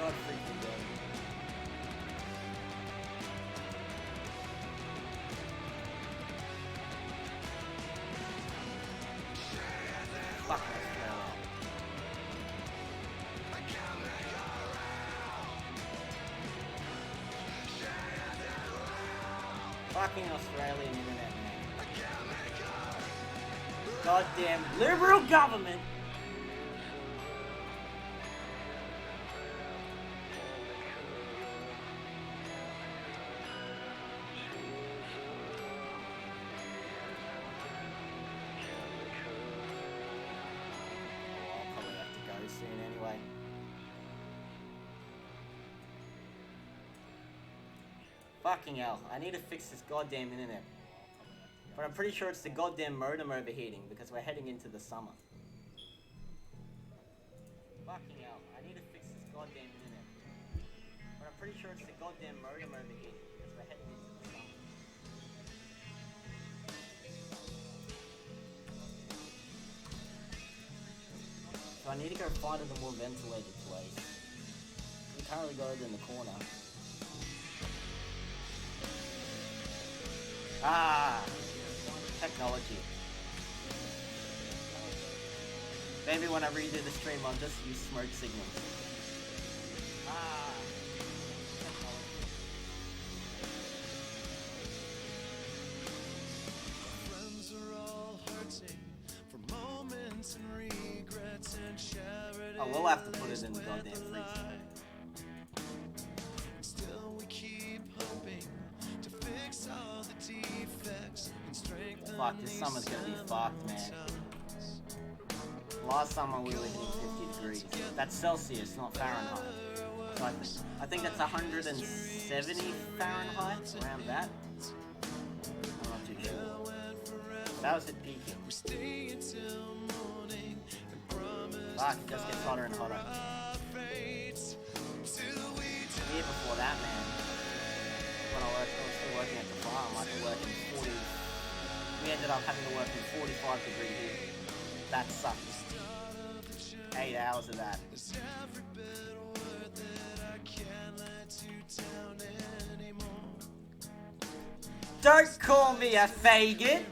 God freaking damn. Fuck Australia. Fucking Australian internet, man. Goddamn liberal government. Soon anyway. Fucking hell, I need to fix this goddamn internet. But I'm pretty sure it's the goddamn modem overheating because we're heading into the summer. Fucking hell, I need to fix this goddamn internet. But I'm pretty sure it's the goddamn modem overheating because we're heading into the summer. So I need to go find a more ventilated place. We can't really go over in the corner. Ah! Technology. Maybe when I redo the stream I'll just use smoke signals. Ah! Friends are all hurting for moments and regrets and charity. Oh, we'll have to put it in the goddamn freezer. Still we keep hoping to fix all the defects and strengthen. Fuck, this summer's gonna be fucked, man. Last summer we were hitting 50 degrees. That's Celsius, not Fahrenheit. So I think that's 170 Fahrenheit, around that. I'm not too sure. That was it peaking. Fuck, it just gets hotter and hotter. The year before that, man, when I was still working at the farm, I had to work in 40. We ended up having to work in 45 degree heat. That sucked. 8 hours of that. Don't call me a faggot.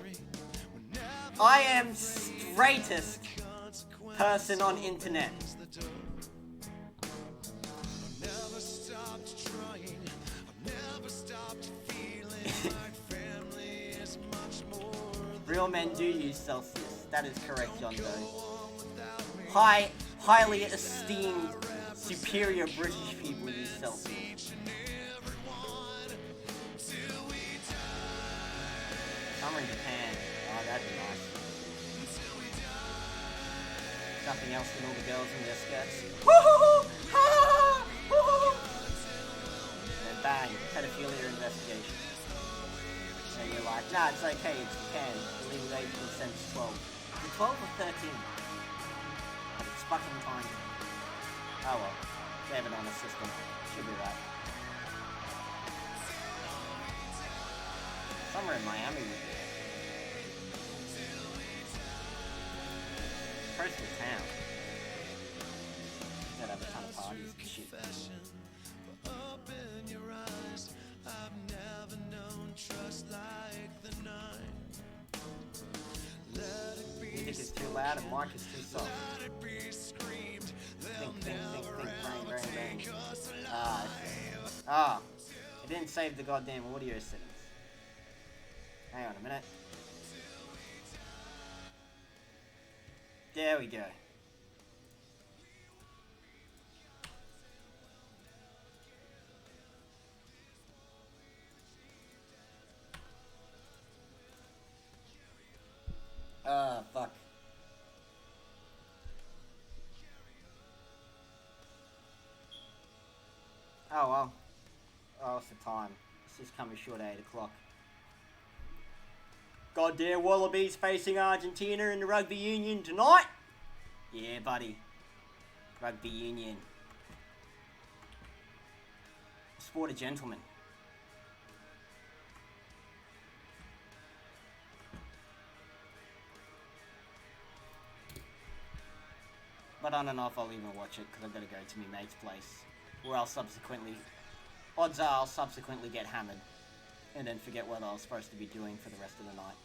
I am straightest person on internet. Real men do use Celsius. That is correct, John Doe. Highly esteemed, superior British people use Celsius. Summer in Japan. Oh, that'd be nice. Nothing else than all the girls in their skirts. Woohoo! Ha! Woohoo! And bang, pedophilia investigation. And you're like, nah, it's okay, it's Japan. The legal age consent is 12. Is it 12 or 13? But it's fucking tiny. Oh well, they have it on the system. Should be right. Somewhere in Miami would be. Coastal town. They'd have a ton of parties and shit. Open your eyes. I've never known trust like the night. Let it be. Music is too loud and mic is too soft. Let it be screamed. Think, bang, bang. Ah, it didn't save the goddamn audio settings. Hang on a minute. There we go. Fuck. Oh well. Oh, what's the time? It's just coming short of 8 o'clock. Goddamn Wallabies facing Argentina in the rugby union tonight? Yeah, buddy. Rugby union. Sport of gentlemen. But I don't know if I'll even watch it because I've got to go to my mate's place Or I'll subsequently... Odds are I'll subsequently get hammered. And then forget what I was supposed to be doing for the rest of the night.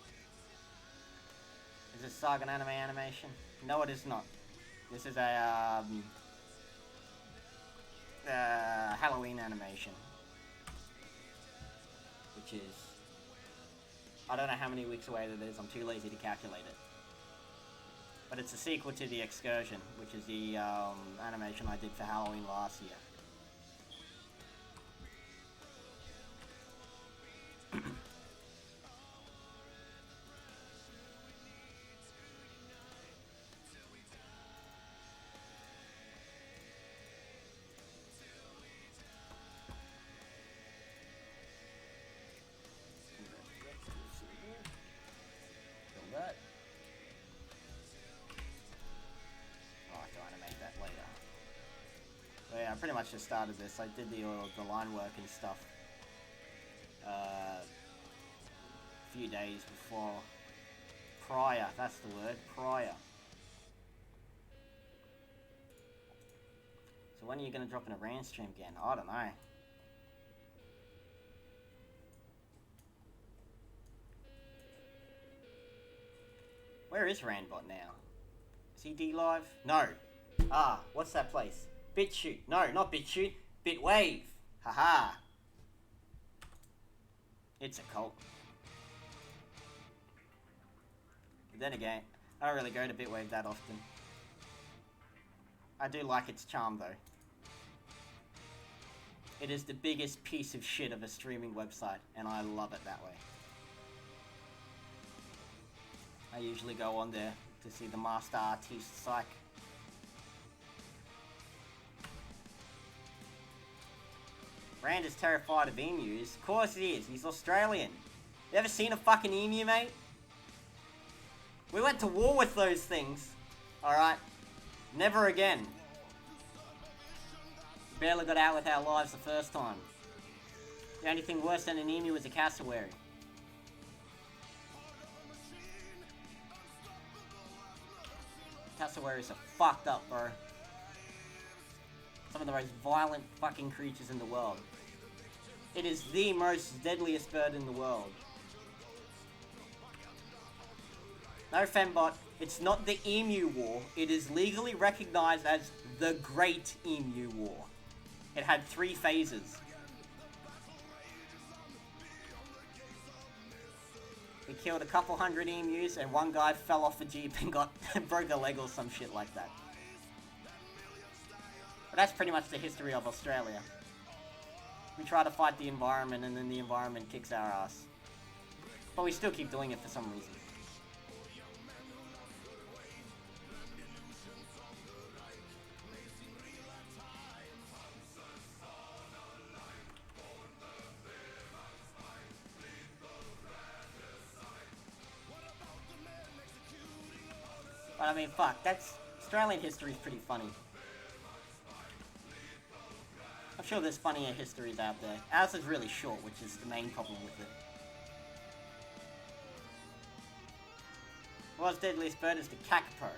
Is this Sargon anime animation? No, it is not. This is a Halloween animation. Which is... I don't know how many weeks away that is, I'm too lazy to calculate it. But it's a sequel to The Excursion, which is the animation I did for Halloween last year. I pretty much just started this. I did the line work and stuff a few days before. Prior, that's the word, prior. So when are you going to drop in a Rand stream again? I don't know. Where is Randbot now? Is he D-Live? No. Ah, what's that place? BitChute. No, not BitChute. BitWave. Haha. It's a cult. But then again, I don't really go to BitWave that often. I do like its charm though. It is the biggest piece of shit of a streaming website, and I love it that way. I usually go on there to see the master artiste psych. Rand is terrified of emus. Of course he is. He's Australian. You ever seen a fucking emu, mate? We went to war with those things. Alright? Never again. Barely got out with our lives the first time. The only thing worse than an emu was a cassowary. Cassowaries are fucked up, bro. Some of the most violent fucking creatures in the world. It is the most deadliest bird in the world. No fembot, it's not the Emu War. It is legally recognized as the Great Emu War. It had 3 phases. We killed a couple hundred emus and one guy fell off a jeep and broke a leg or some shit like that. But that's pretty much the history of Australia. We try to fight the environment and then the environment kicks our ass. But we still keep doing it for some reason. But I mean, fuck, that's... Australian history is pretty funny. I'm sure there's funnier histories out there. Ours is really short, which is the main problem with it. The world's deadliest bird is the kakapo.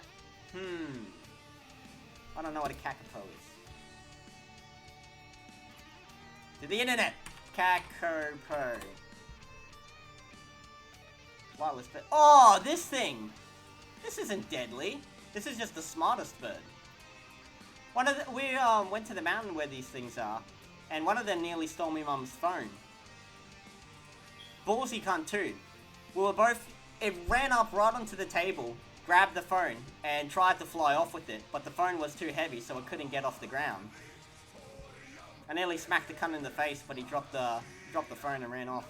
I don't know what a kakapo is. To the internet! Kakapo. Wireless bird. Oh, this thing! This isn't deadly. This is just the smartest bird. We went to the mountain where these things are, and one of them nearly stole me mum's phone. Ballsy cunt too. We were both... It ran up right onto the table, grabbed the phone, and tried to fly off with it, but the phone was too heavy, so it couldn't get off the ground. I nearly smacked the cunt in the face, but he dropped the phone and ran off.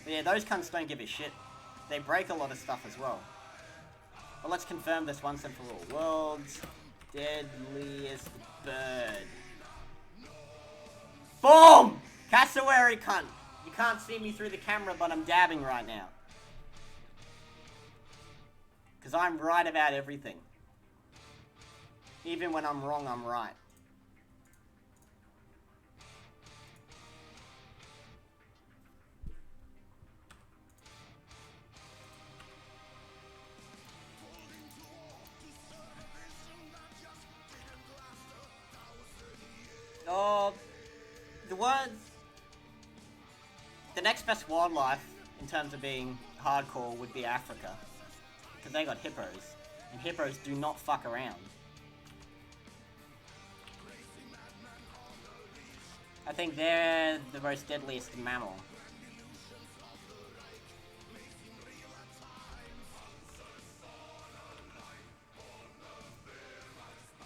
But yeah, those cunts don't give a shit. They break a lot of stuff as well. But let's confirm this once and for all. World's deadliest bird. Boom! Cassowary cunt. You can't see me through the camera, but I'm dabbing right now. Because I'm right about everything. Even when I'm wrong, I'm right. words. The next best wildlife in terms of being hardcore would be Africa, because they got hippos, and hippos do not fuck around. I think they're the most deadliest mammal.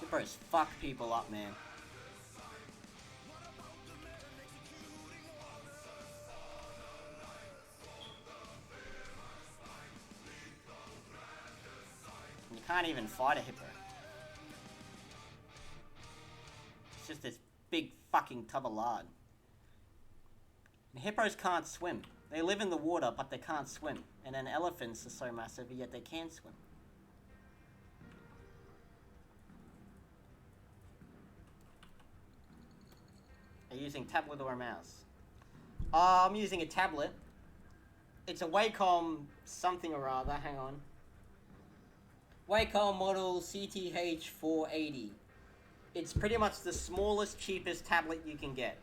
Hippos fuck people up, man. You can't even fight a hippo. It's just this big fucking tub of lard. And hippos can't swim. They live in the water, but they can't swim. And then elephants are so massive, yet they can swim. Are you using tablet or a mouse? I'm using a tablet. It's a Wacom something or other, hang on. Wacom model CTH480. It's pretty much the smallest, cheapest tablet you can get.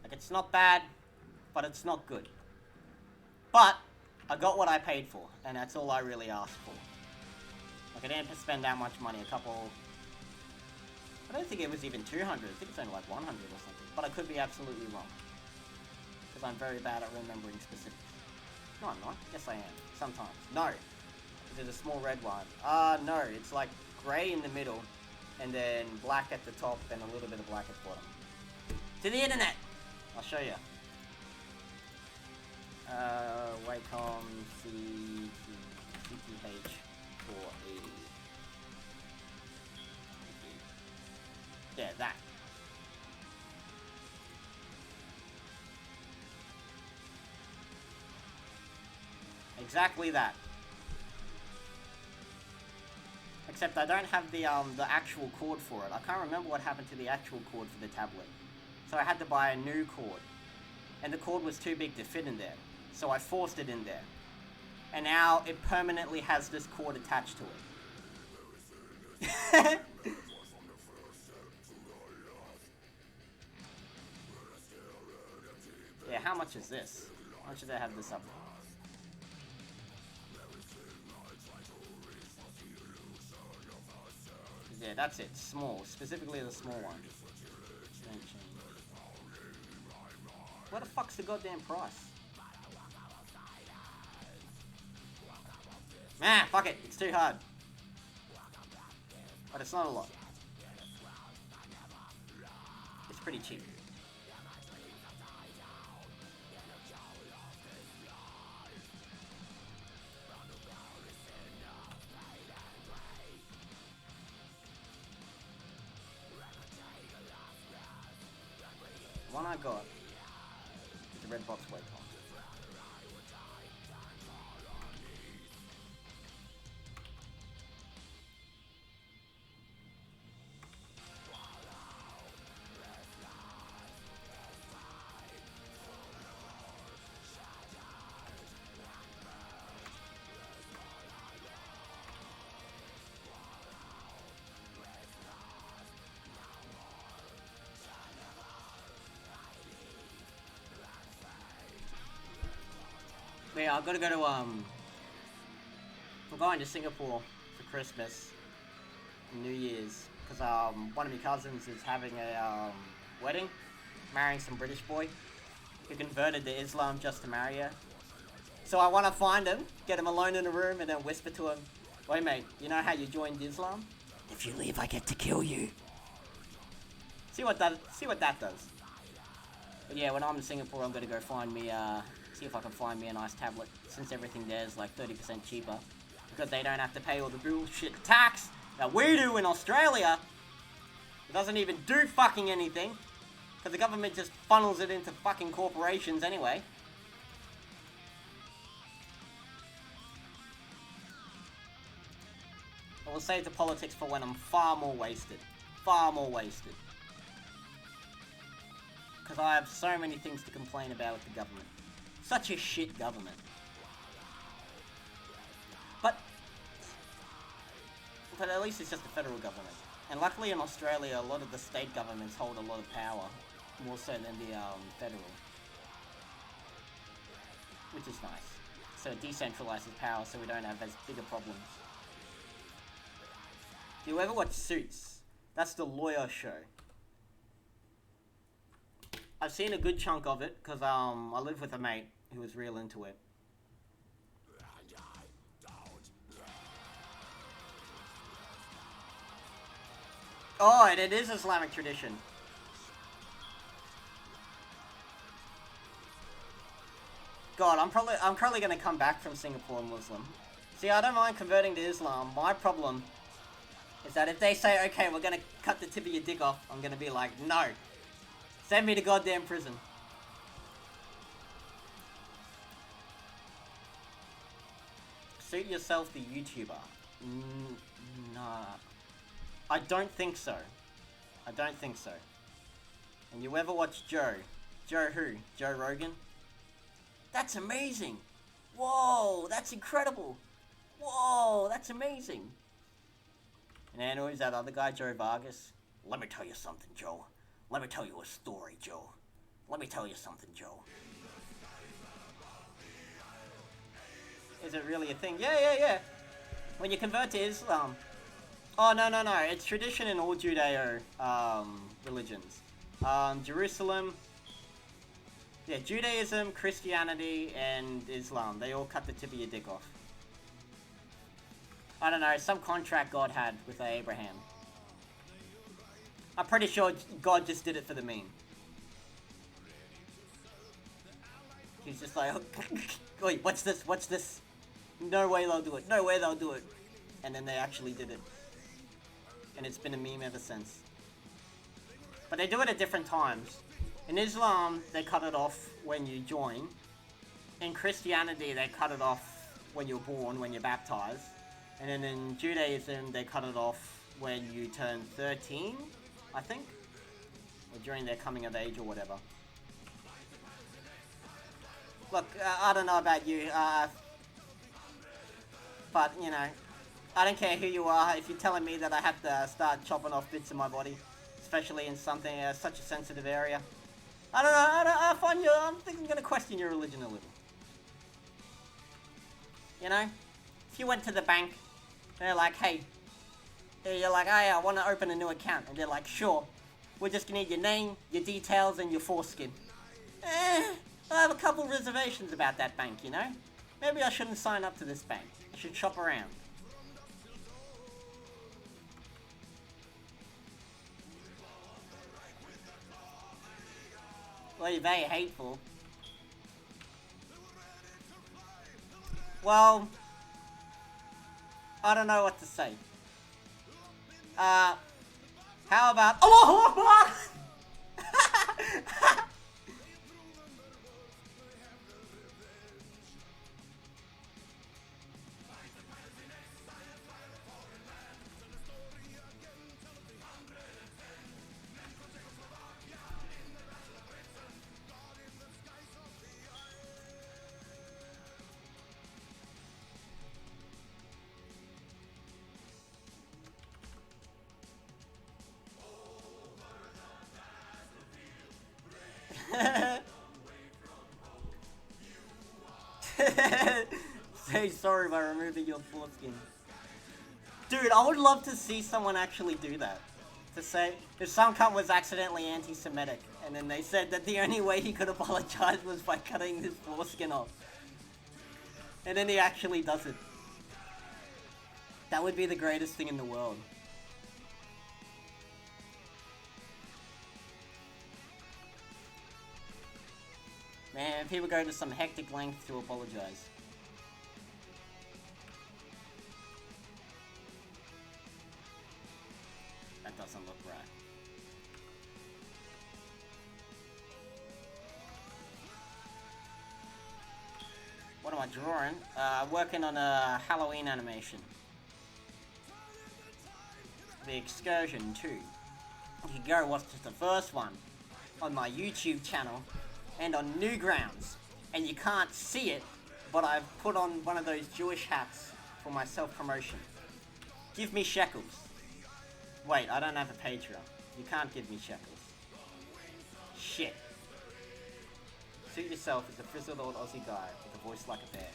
Like, it's not bad, but it's not good. But I got what I paid for, and that's all I really asked for. Like, I didn't spend that much money, a couple... I don't think it was even 200, I think it's only like 100 or something. But I could be absolutely wrong. Because I'm very bad at remembering specifics. No, I'm not. Yes, I am. Sometimes. No. Is it a small red one? No. It's like grey in the middle, and then black at the top, and a little bit of black at the bottom. To the internet! I'll show you. Wacom CTH480. Yeah, that. Exactly that. Except I don't have the actual cord for it. I can't remember what happened to the actual cord for the tablet. So I had to buy a new cord. And the cord was too big to fit in there. So I forced it in there. And now it permanently has this cord attached to it. Yeah, how much is this? How much did I have this up? Yeah, that's it. Small. Specifically the small one. What the fuck's the goddamn price? Man, fuck it. It's too hard. But it's not a lot. It's pretty cheap. The one I got is the red box Wacom. Yeah, I've got to go to, I'm going to Singapore for Christmas and New Year's, because, one of my cousins is having a, wedding, marrying some British boy, who converted to Islam just to marry her. So I want to find him, get him alone in a room, and then whisper to him, "Wait, mate, you know how you joined Islam? If you leave, I get to kill you." See what that does. But yeah, when I'm in Singapore, I'm going to go find me, see if I can find me a nice tablet, since everything there is like 30% cheaper. Because they don't have to pay all the bullshit tax that we do in Australia. It doesn't even do fucking anything. Because the government just funnels it into fucking corporations anyway. I will save the politics for when I'm far more wasted. Far more wasted. Because I have so many things to complain about with the government. Such a shit government. but at least it's just the federal government. And luckily in Australia, a lot of the state governments hold a lot of power, more so than the federal, which is nice. So it decentralizes power, so we don't have as bigger problems. Do you ever watch Suits? That's the lawyer show. I've seen a good chunk of it because I live with a mate who was real into it. Oh, and it is Islamic tradition. God, I'm probably gonna come back from Singapore Muslim. See, I don't mind converting to Islam. My problem is that if they say, okay, we're gonna cut the tip of your dick off, I'm gonna be like, no. Send me to goddamn prison. Suit yourself the YouTuber. Nah. I don't think so. I don't think so. And you ever watch Joe? Joe who? Joe Rogan? That's amazing. Whoa, that's incredible. Whoa, that's amazing. And then who's that other guy, Joe Vargas? Let me tell you something, Joe. Let me tell you a story, Joe. Let me tell you something, Joe. Is it really a thing? Yeah. When you convert to Islam. Oh, no. It's tradition in all Judeo religions. Jerusalem. Yeah, Judaism, Christianity, and Islam. They all cut the tip of your dick off. I don't know, some contract God had with Abraham. I'm pretty sure God just did it for the meme. He's just like, wait, what's this? No way they'll do it. And then they actually did it. And it's been a meme ever since. But they do it at different times. In Islam, they cut it off when you join. In Christianity, they cut it off when you're born, when you're baptized. And then in Judaism, they cut it off when you turn 13, I think? Or during their coming of age or whatever. Look, I don't know about you, but, you know, I don't care who you are. If you're telling me that I have to start chopping off bits of my body, especially in something, such a sensitive area, I don't know, I'm thinking I'm going to question your religion a little. You know? If you went to the bank, and they're like, hey, you're like, hey, I want to open a new account. And they're like, sure. We're just going to need your name, your details, and your foreskin. I have a couple reservations about that bank, you know? Maybe I shouldn't sign up to this bank. I should shop around. Well, you're very hateful. Well, I don't know what to say. How about Allahu Akbar? Say sorry by removing your foreskin. Dude, I would love to see someone actually do that. To say, if some cunt was accidentally anti-Semitic, and then they said that the only way he could apologize was by cutting his foreskin off. And then he actually does it. That would be the greatest thing in the world. Man, people go to some hectic length to apologize. That doesn't look right. What am I drawing? Working on a Halloween animation. The Excursion 2. You can go watch the first one on my YouTube channel and on Newgrounds. And you can't see it, but I've put on one of those Jewish hats for my self-promotion. Give me shekels. Wait, I don't have a Patreon. You can't give me shekels. Shit. Suit yourself as a frizzled old Aussie guy with a voice like a bear.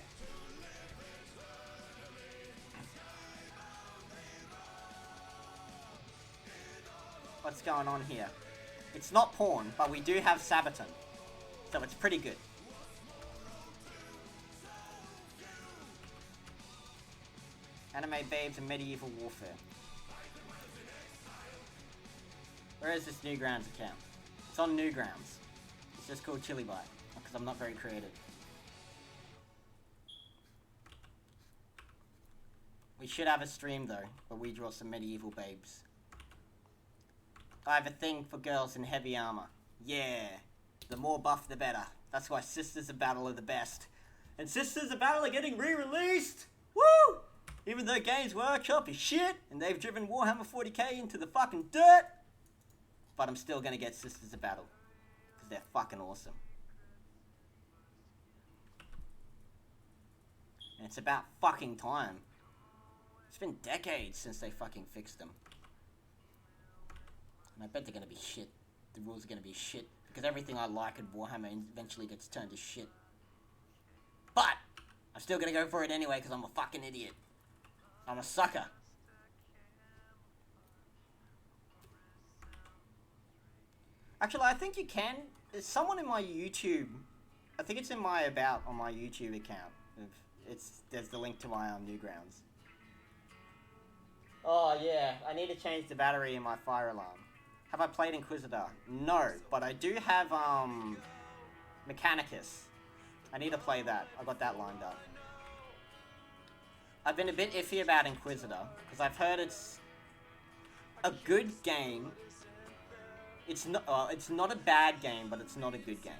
What's going on here? It's not porn, but we do have Sabaton. So it's pretty good. Anime babes and medieval warfare. Where is this Newgrounds account? It's on Newgrounds. It's just called Chili Bite, because I'm not very creative. We should have a stream though, where we draw some medieval babes. I have a thing for girls in heavy armor. Yeah, the more buff the better. That's why Sisters of Battle are the best. And Sisters of Battle are getting re-released! Woo! Even though Games Workshop is shit, and they've driven Warhammer 40k into the fucking dirt, but I'm still gonna get Sisters of Battle, because they're fucking awesome. And it's about fucking time. It's been decades since they fucking fixed them. And I bet they're gonna be shit. The rules are gonna be shit, because everything I like in Warhammer eventually gets turned to shit. But I'm still gonna go for it anyway, because I'm a fucking idiot. I'm a sucker. Actually, I think you can. There's someone in my YouTube. I think it's in my About on my YouTube account. There's the link to my Newgrounds. Oh yeah, I need to change the battery in my fire alarm. Have I played Inquisitor? No, but I do have Mechanicus. I need to play that. I got that lined up. I've been a bit iffy about Inquisitor, because I've heard it's a good game. It's not a bad game, but it's not a good game.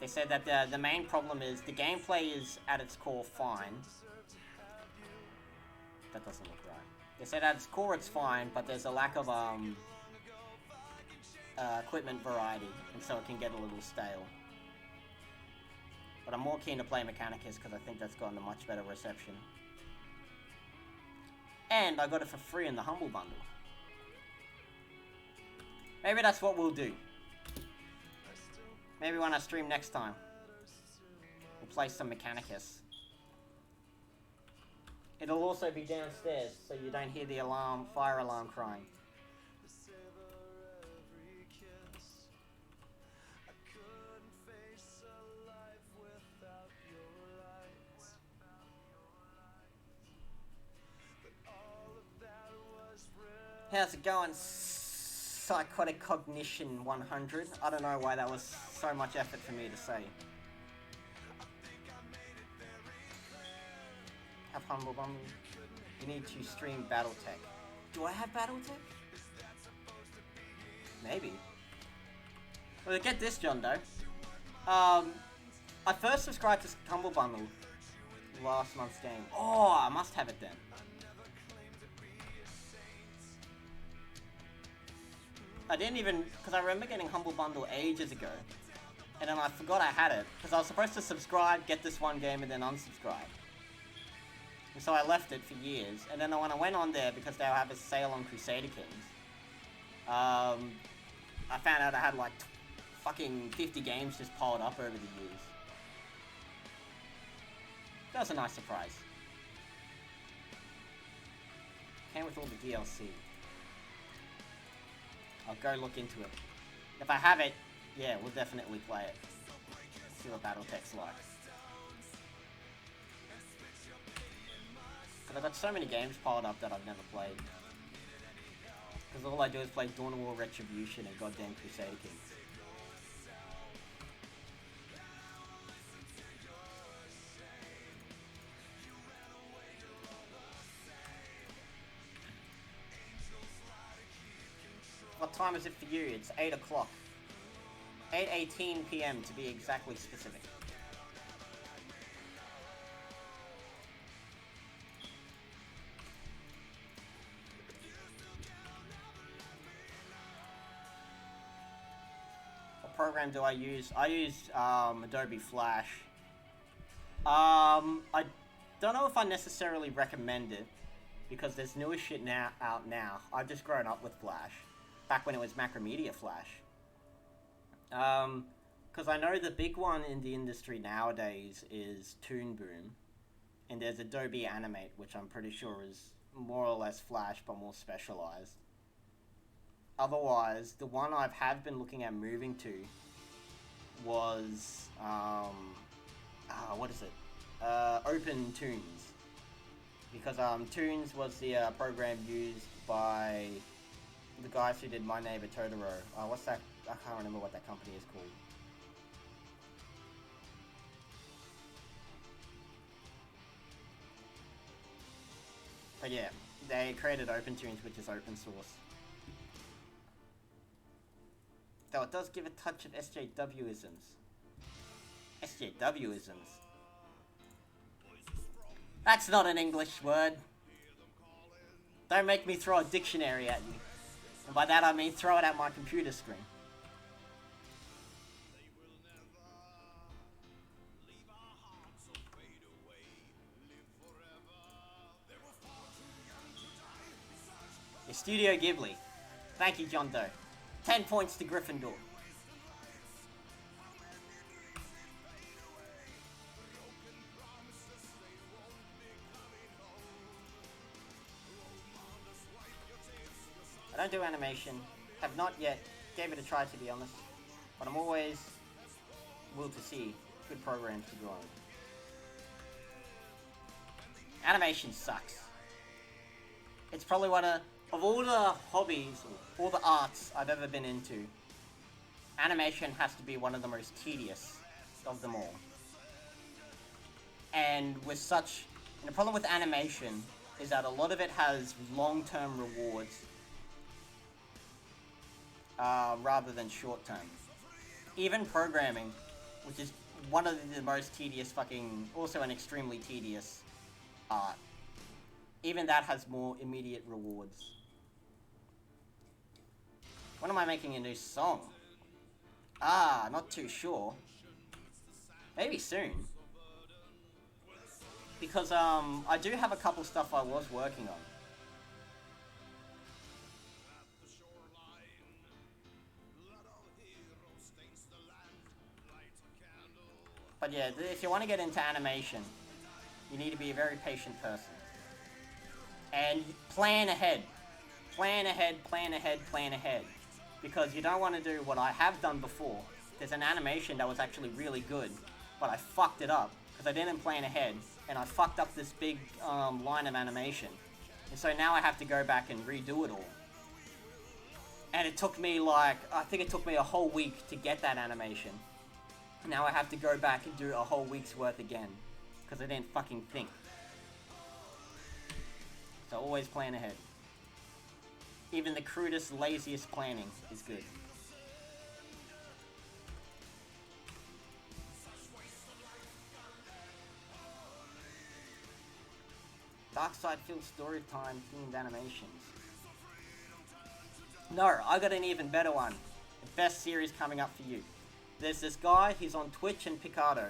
They said that the main problem is the gameplay is at its core fine. That doesn't look right. They said at its core it's fine, but there's a lack of equipment variety, and so it can get a little stale. But I'm more keen to play Mechanicus because I think that's gotten a much better reception. And I got it for free in the Humble Bundle. Maybe that's what we'll do. Maybe when I stream next time, we'll play some Mechanicus. It'll also be downstairs, so you don't hear the fire alarm crying. How's it going, Psychotic Cognition 100? I don't know why that was so much effort for me to say. Have Humble Bundle. You need to stream Battletech. Do I have Battletech? Maybe. Well, get this, John Doe. I first subscribed to Humble Bundle last month's game. Oh, I must have it then. I didn't even, because I remember getting Humble Bundle ages ago, and then I forgot I had it, because I was supposed to subscribe, get this one game, and then unsubscribe. And so I left it for years, and then when I went on there, because they'll have a sale on Crusader Kings, I found out I had like fucking 50 games just piled up over the years. That was a nice surprise. Came with all the DLC. I'll go look into it. If I have it, yeah, we'll definitely play it. See what Battletech's like. Because I've got so many games piled up that I've never played. Because all I do is play Dawn of War Retribution and goddamn Crusader Kings. What time is it for you? It's 8 o'clock. 8:18 PM to be exactly specific. What program do I use? I use Adobe Flash. I don't know if I necessarily recommend it, because there's newer shit out now. I've just grown up with Flash, back when it was Macromedia Flash. Because I know the big one in the industry nowadays is Toon Boom, and there's Adobe Animate, which I'm pretty sure is more or less Flash, but more specialized. Otherwise, the one I have been looking at moving to was, what is it? Open Toons. Because Toons was the program used by the guys who did My Neighbor Totoro. What's that? I can't remember what that company is called. But yeah, they created OpenToons, which is open source. Though it does give a touch of SJW-isms. SJW-isms. That's not an English word. Don't make me throw a dictionary at you. And by that I mean throw it at my computer screen. Your Studio Ghibli. Thank you, John Doe. 10 points to Gryffindor. I don't do animation. Have not yet. Gave it a try, to be honest. But I'm always will to see good programs to go on. Animation sucks. It's probably one of all the hobbies, or all the arts I've ever been into, animation has to be one of the most tedious of them all. And with such, and the problem with animation is that a lot of it has long-term rewards rather than short-term. Even programming, which is one of the most tedious also an extremely tedious art, even that has more immediate rewards. When am I making a new song? Not too sure. Maybe soon. Because, I do have a couple stuff I was working on. But yeah, if you want to get into animation, you need to be a very patient person. And plan ahead. Plan ahead, plan ahead, plan ahead. Because you don't want to do what I have done before. There's an animation that was actually really good, but I fucked it up because I didn't plan ahead, and I fucked up this big line of animation. And so now I have to go back and redo it all. And it took me I think it took me a whole week to get that animation. Now I have to go back and do a whole week's worth again, because I didn't fucking think. So always plan ahead. Even the crudest, laziest planning is good. Darkside Field Storytime themed animations. No, I got an even better one. The best series coming up for you. There's this guy, he's on Twitch and Picardo.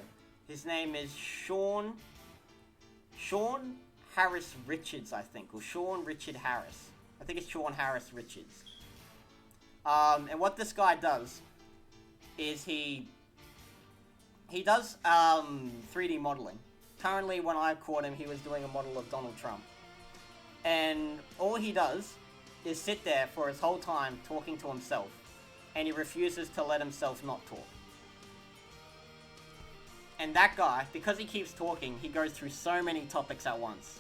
His name is Sean Harris Richards, I think, or Sean Richard Harris. I think it's Sean Harris Richards. And what this guy does is he does 3D modeling. Currently, when I caught him, he was doing a model of Donald Trump. And all he does is sit there for his whole time talking to himself. And he refuses to let himself not talk. And that guy, because he keeps talking, he goes through so many topics at once.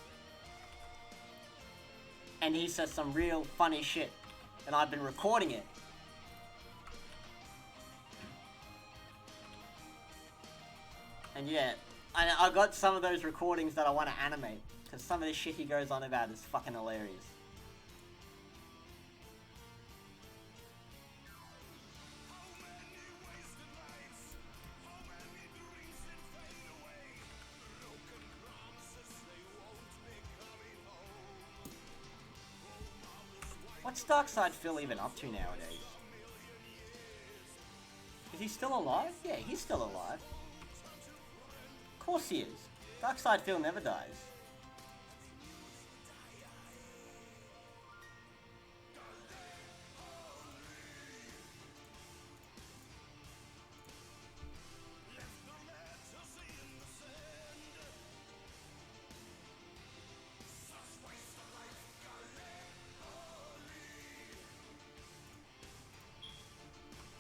And he says some real funny shit. And I've been recording it. And yeah, I got some of those recordings that I want to animate. Because some of the shit he goes on about is fucking hilarious. What's Darkside Phil even up to nowadays? Is he still alive? Yeah, he's still alive. Of course he is. Darkside Phil never dies.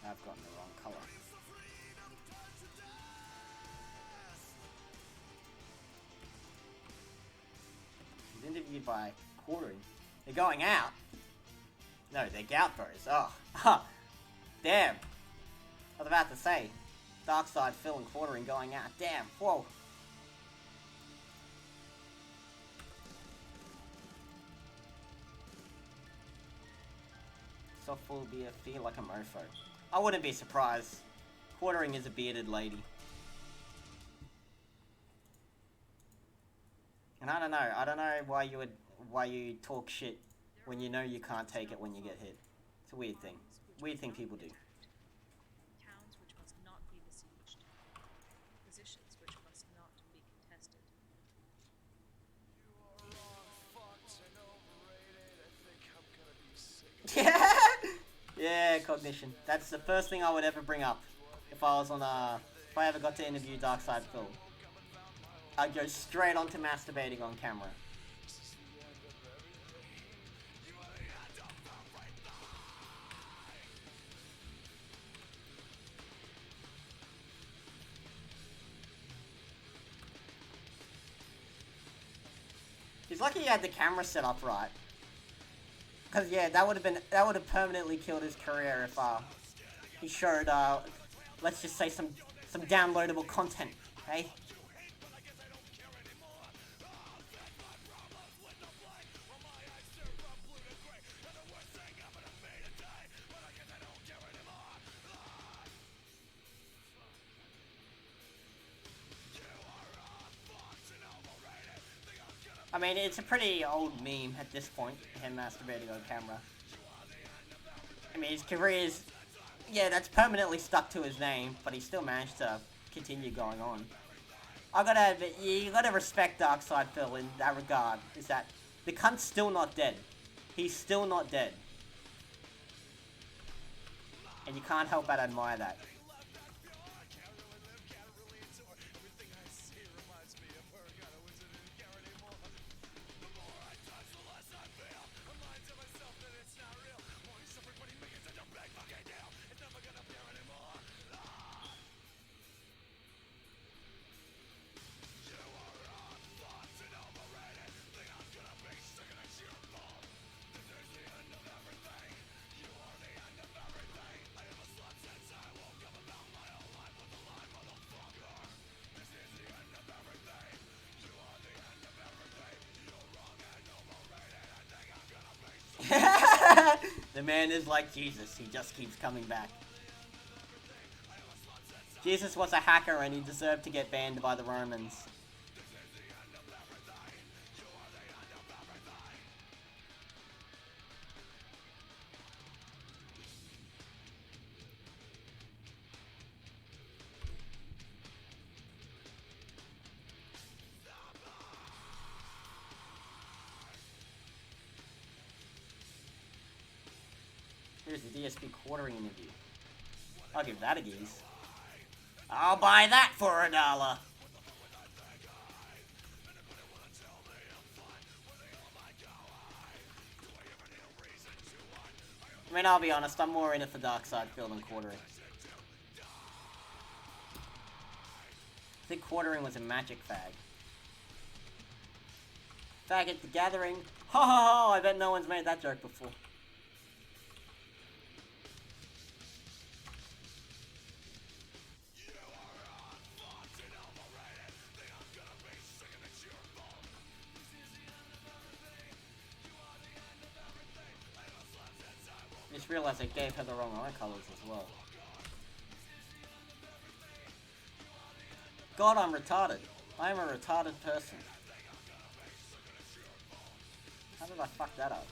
I've gotten the wrong color. He's interviewed by Quartering. They're going out. No, they're Gout Bros. Oh, damn. I was about to say, Darkside Phil and Quartering going out. Damn, whoa. Soft full beer, feel like a mofo. I wouldn't be surprised. Quartering is a bearded lady. And I don't know why you talk shit when you know you can't take it when you get hit. It's a weird thing. Weird thing people do. Towns which must not be besieged. Positions which must not be contested. Yeah, yeah, cognition. That's the first thing I would ever bring up if I was on if I ever got to interview Darkside Phil. I'd go straight on to masturbating on camera. He's lucky he had the camera set up right. Cause yeah, that would have permanently killed his career if he showed let's just say some downloadable content, hey? I mean, it's a pretty old meme at this point, him masturbating on camera. I mean, his career is... Yeah, that's permanently stuck to his name, but he still managed to continue going on. I gotta admit, you gotta respect Darkside Phil in that regard, is that the cunt's still not dead. He's still not dead. And you can't help but admire that. The man is like Jesus, he just keeps coming back. Jesus was a hacker and he deserved to get banned by the Romans. Here's the DSP Quartering interview. I'll give that a geese. I'll buy that for $1. I mean, I'll be honest, I'm more in it for Darkside Phil than Quartering. I think Quartering was a magic fag. Faggot the Gathering. Ha ha ha, I bet no one's made that joke before. I just realized I gave her the wrong eye colors as well. God, I'm retarded. I am a retarded person. How did I fuck that up?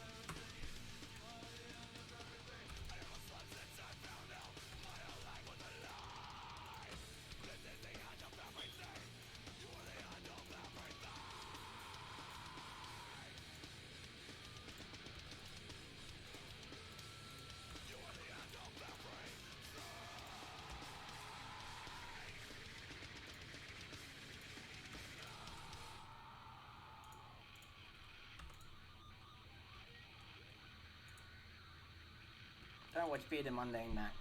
don't watch Beard and Mundane Matt.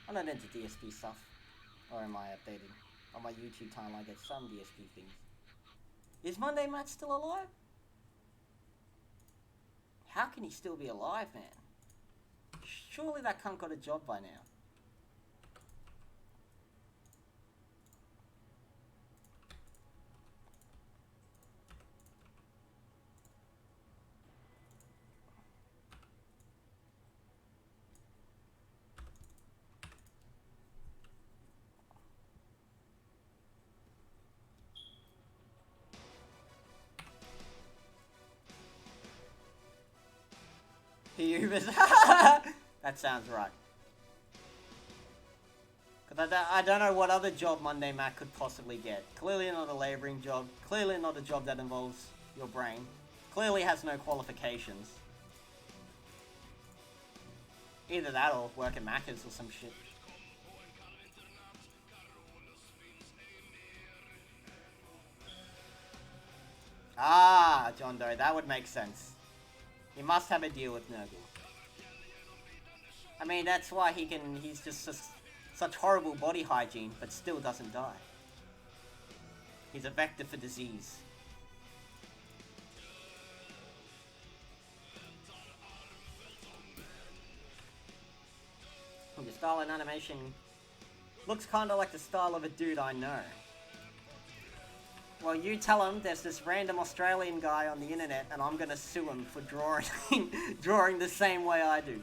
I'm not into DSP stuff. Or am I updated? On my YouTube timeline I get some DSP things. Is Mundane Matt still alive? How can he still be alive, man? Surely that cunt got a job by now. He Ubers. That sounds right. Because I don't know what other job Monday Matt could possibly get. Clearly not a labouring job. Clearly not a job that involves your brain. Clearly has no qualifications. Either that or work at Macca's or some shit. Ah, John Doe, that would make sense. He must have a deal with Nurgle. I mean, that's why he's just such horrible body hygiene, but still doesn't die. He's a vector for disease. The style and animation looks kinda like the style of a dude I know. Well, you tell him there's this random Australian guy on the internet and I'm gonna sue him for drawing the same way I do.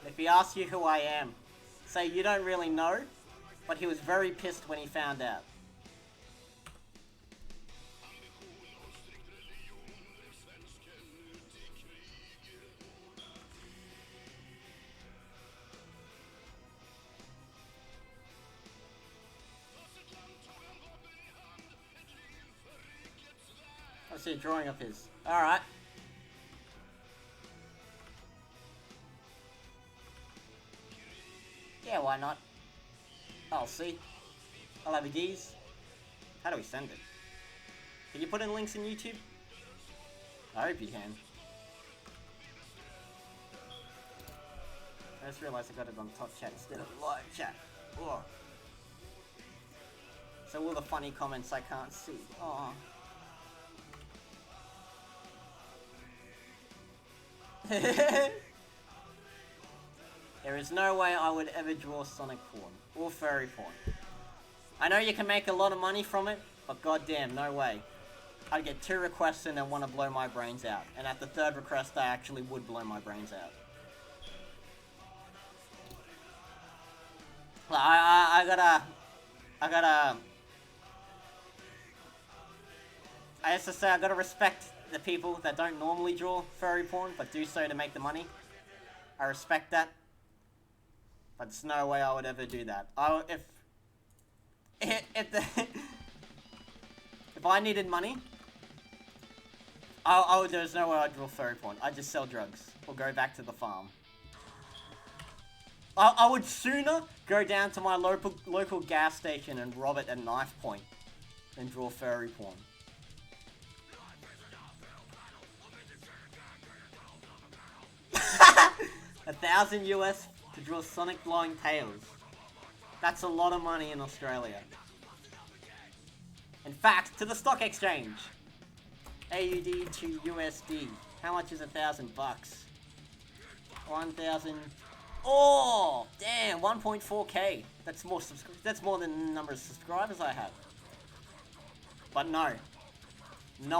If he asks you who I am, say you don't really know, but he was very pissed when he found out. I see a drawing of his. Alright. Yeah, why not? I'll see. I'll have a geese. How do we send it? Can you put in links in YouTube? I hope you can. I just realised I got it on top chat instead of live chat. Ugh. So all the funny comments I can't see. Aww. There is no way I would ever draw Sonic porn or furry porn. I know you can make a lot of money from it, but goddamn, no way. I'd get 2 requests in and want to blow my brains out, and at the 3rd request I actually would blow my brains out. I have to say, I gotta respect the people that don't normally draw furry porn, but do so to make the money. I respect that. But there's no way I would ever do that. If I needed money, there's no way I'd draw furry porn. I'd just sell drugs or go back to the farm. I would sooner go down to my local gas station and rob it at knife point than draw furry porn. $1,000 US to draw Sonic blowing tails. That's a lot of money in Australia. In fact, to the stock exchange. AUD to USD. How much is $1,000 bucks? 1,000. Oh, damn! 1.4k. That's more than the number of subscribers I have. But no,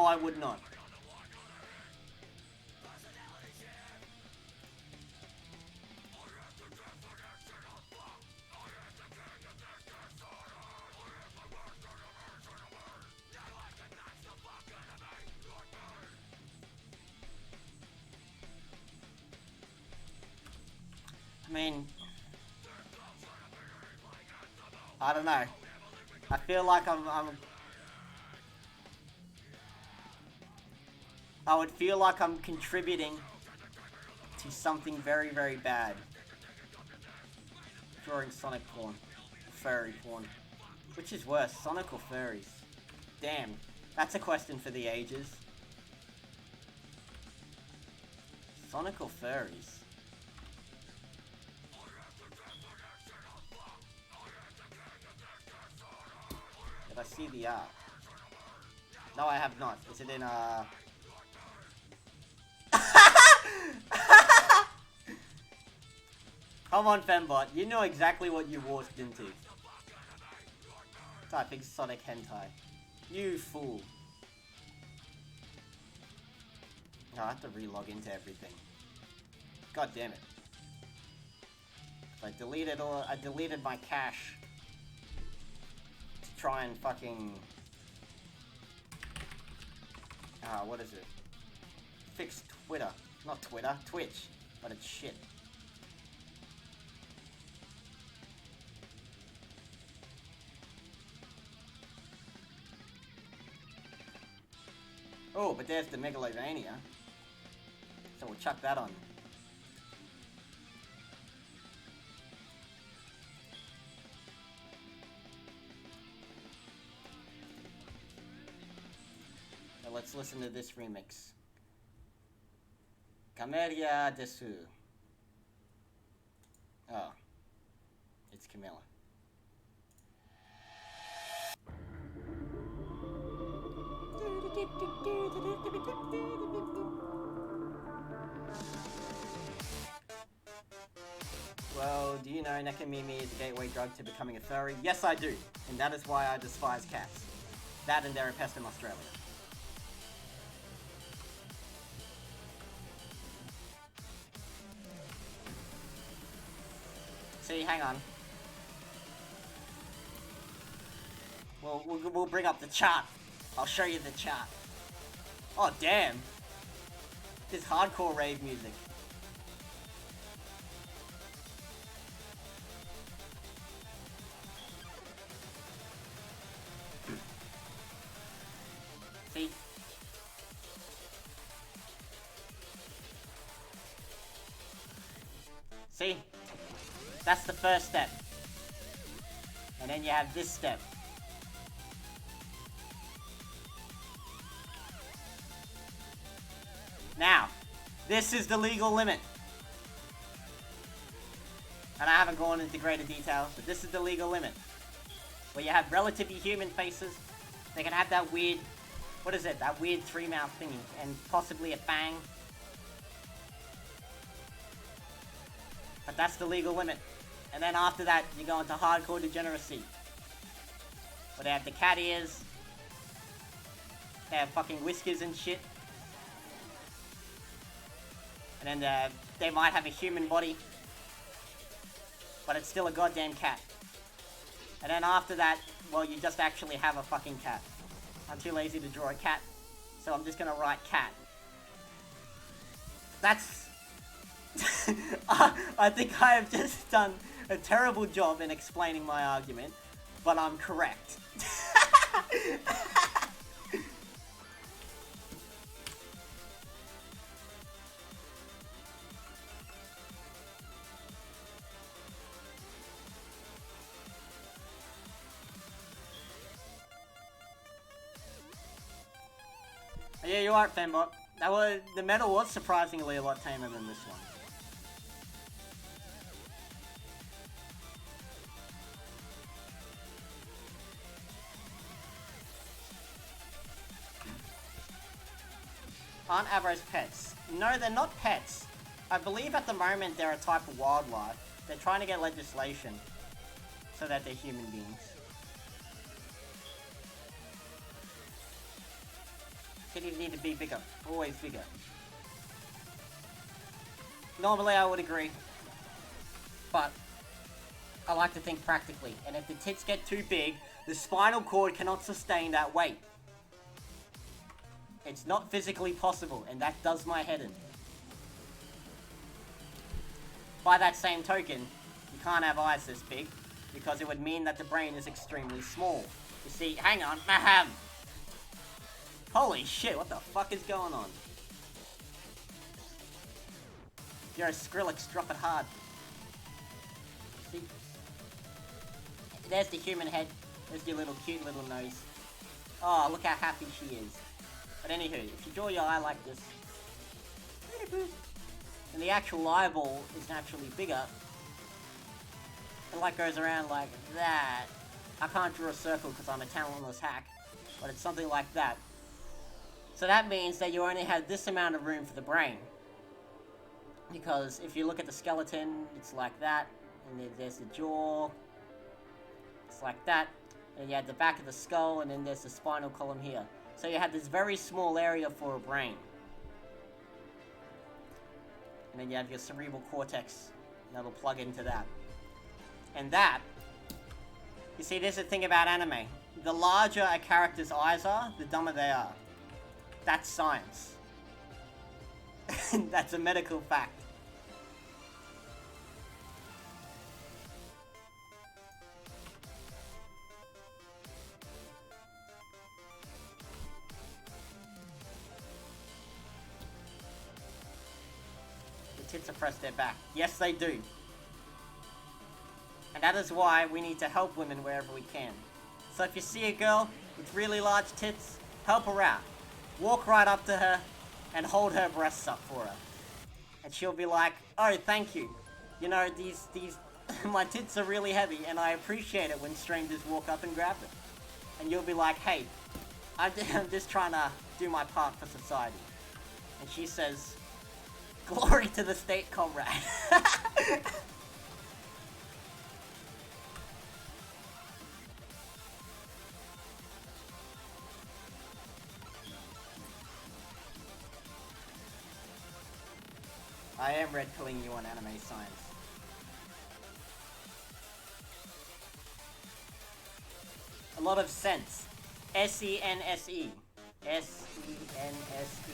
I would not. I mean, I don't know. I feel like I would feel like I'm contributing to something very, very bad. Drawing Sonic porn. Furry porn. Which is worse, Sonic or furries? Damn, that's a question for the ages. Sonic or furries? Did I see the art? No, I have not. Is it in Come on, Fembot. You know exactly what you walked into. Typing Sonic Hentai. You fool. Oh, I have to relog into everything. God damn it. I deleted my cache to try and fucking what is it? Fix Twitter. Not Twitter, Twitch. But it's shit. Oh, but there's the Megalovania. So we'll chuck that on. So let's listen to this remix. Camelia desu. Oh. It's Camilla. Well, do you know Nakamimi is a gateway drug to becoming a furry? Yes, I do. And that is why I despise cats. That and they're a pest in Australia. See, hang on. We'll bring up the chart. I'll show you the chart. Oh, damn. This hardcore rave music. See? See? That's the first step. And then you have this step. Now, this is the legal limit. And I haven't gone into greater detail, but this is the legal limit. Where you have relatively human faces. They can have that weird, what is it? That weird three-mouth thingy. And possibly a fang. But that's the legal limit. And then after that, you go into hardcore degeneracy. Where they have the cat ears. They have fucking whiskers and shit. And then they might have a human body. But it's still a goddamn cat. And then after that, well, you just actually have a fucking cat. I'm too lazy to draw a cat. So I'm just gonna write cat. That's... I think I have just done a terrible job in explaining my argument, but I'm correct. Yeah, you are, Fembot. The metal was surprisingly a lot tamer than this one. Aren't Avros pets? No, they're not pets. I believe at the moment they're a type of wildlife. They're trying to get legislation so that they're human beings. Kitties need to be bigger. Always bigger. Normally I would agree. But I like to think practically. And if the tits get too big, the spinal cord cannot sustain that weight. It's not physically possible, and that does my head in. By that same token, you can't have eyes this big, because it would mean that the brain is extremely small. You see, hang on, ahem! Holy shit, what the fuck is going on? You're a Skrillex, drop it hard. See? There's the human head. There's your little cute little nose. Oh, look how happy she is. But anywho, if you draw your eye like this, and the actual eyeball is naturally bigger, it like goes around like that. I can't draw a circle because I'm a talentless hack, but it's something like that. So that means that you only have this amount of room for the brain. Because if you look at the skeleton, it's like that, and there's the jaw, it's like that, and you have the back of the skull, and then there's the spinal column here. So you have this very small area for a brain. And then you have your cerebral cortex, and that'll plug into that. And that, you see, there's the thing about anime. The larger a character's eyes are, the dumber they are. That's science. That's a medical fact. The tits are pressed their back. Yes, they do. And that is why we need to help women wherever we can. So if you see a girl with really large tits, help her out. Walk right up to her and hold her breasts up for her. And she'll be like, oh, thank you. You know, these my tits are really heavy and I appreciate it when strangers walk up and grab them. And you'll be like, hey, I'm just trying to do my part for society. And she says, glory to the state, comrade. I am red pilling you on anime science. A lot of sense. S-E-N-S-E. S-E-N-S-E.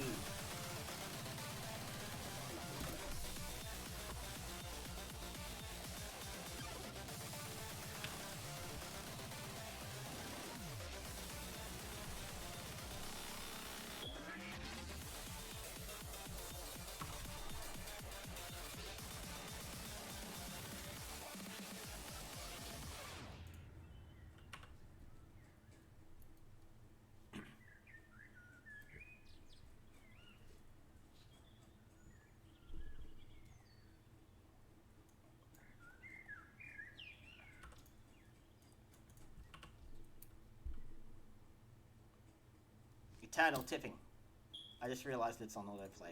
Eternal tipping. I just realized it's on autoplay.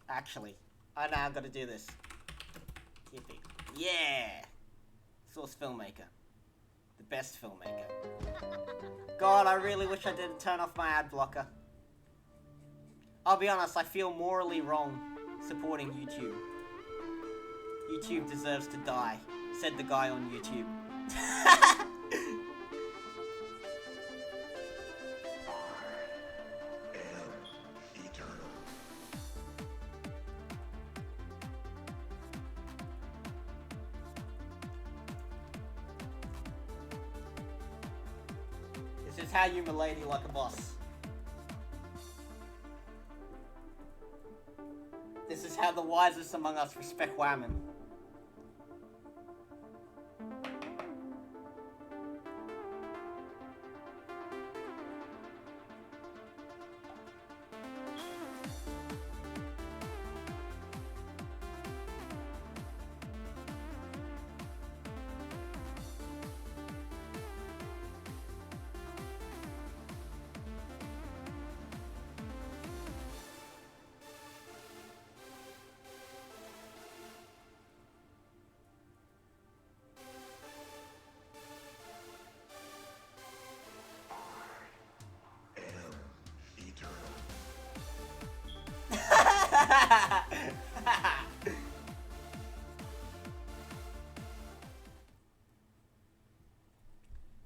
Actually, I now gotta do this. Tipping. Yeah! Source Filmmaker. The best filmmaker. God, I really wish I didn't turn off my ad blocker. I'll be honest, I feel morally wrong supporting YouTube. YouTube deserves to die, said the guy on YouTube. This is how you milady like a boss. This is how the wisest among us respect women.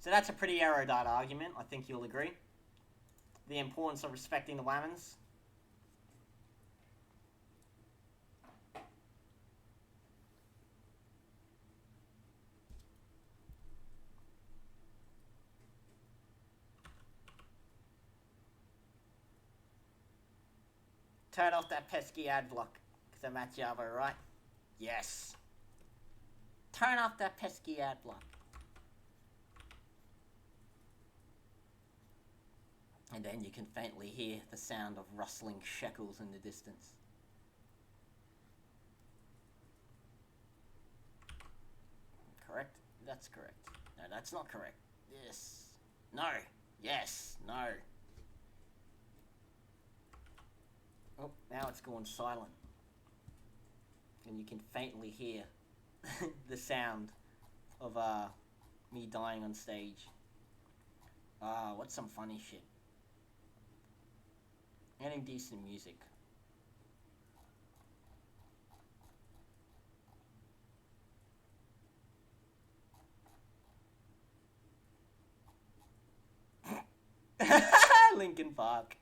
So that's a pretty erudite argument, I think you'll agree. The importance of respecting the whammons. Turn off that pesky ad block, because I'm at Java, right? Yes. Turn off that pesky ad block. And then you can faintly hear the sound of rustling shekels in the distance. Correct? That's correct. No, that's not correct. Yes. No. Yes. No. Oh, now it's gone silent. And you can faintly hear the sound of me dying on stage. What's some funny shit? Any decent music. Linkin Park.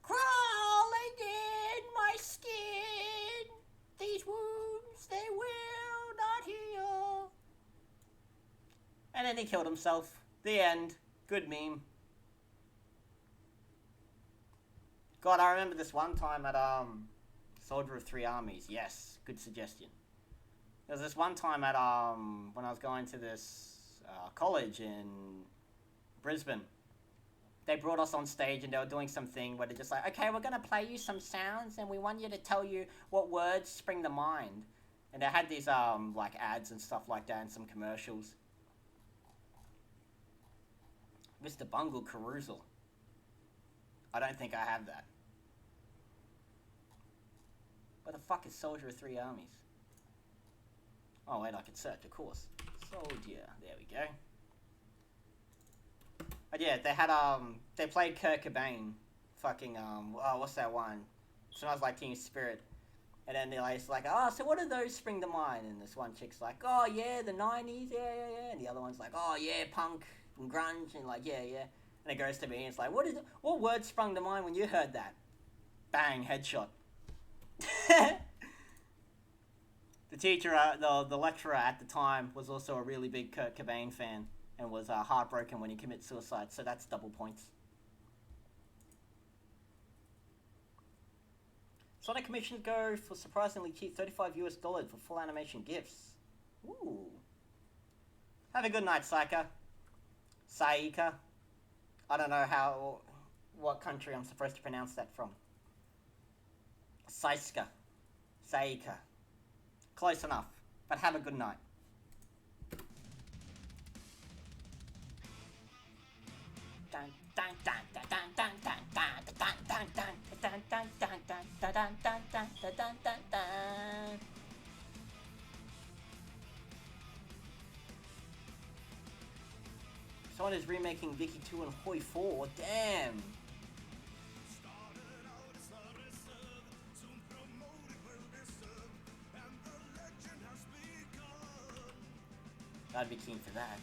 Crawling in my skin, these wounds they will not heal. And then he killed himself. The end. Good meme. God, I remember this one time at Soldier of Three Armies. Yes, good suggestion. There was this one time at when I was going to this college in Brisbane. They brought us on stage and they were doing something where they're just like, okay, we're going to play you some sounds and we want you to tell you what words spring to mind. And they had these like ads and stuff like that and some commercials. Mr. Bungle Carousel. I don't think I have that. Where the fuck is Soldier of Three Armies? Oh wait, I can search, of course. Soldier, there we go. But yeah, they had they played Kurt Cobain, fucking what's that one? Smells Like Teen Spirit. And then they're like, it's like, oh, so what do those spring to mind? And this one chick's like, oh yeah, the 90s, yeah. And the other one's like, oh yeah, punk and grunge, and like, yeah. And it goes to me and it's like, what word sprung to mind when you heard that? Bang, headshot. The teacher, the lecturer at the time was also a really big Kurt Cobain fan and was heartbroken when he committed suicide, so that's double points. Sonic commissions go for surprisingly cheap, $35 US for full animation gifts. Ooh. Have a good night, Saika. Saika. I don't know what country I'm supposed to pronounce that from. Saiska. Saika. Close enough, but have a good night. Someone is remaking Vicky 2 and Hoi 4. Damn. I'd be keen for that.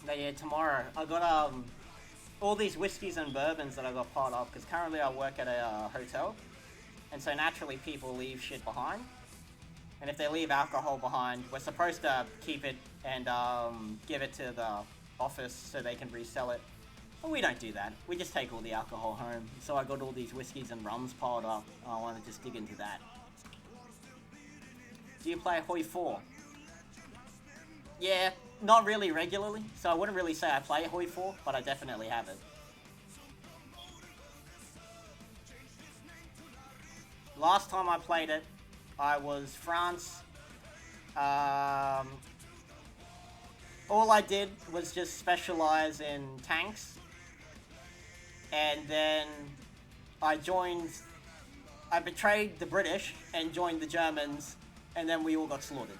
But yeah, tomorrow I got all these whiskeys and bourbons that I got piled up because currently I work at a hotel, and so naturally people leave shit behind. And if they leave alcohol behind, we're supposed to keep it and give it to the office so they can resell it. But we don't do that. We just take all the alcohol home. So I got all these whiskeys and rums piled up. I want to just dig into that. Do you play Hoi 4? Yeah, not really regularly. So I wouldn't really say I play Hoi 4, but I definitely have it. Last time I played it, I was France. All I did was just specialize in tanks. And then I betrayed the British and joined the Germans, and then we all got slaughtered.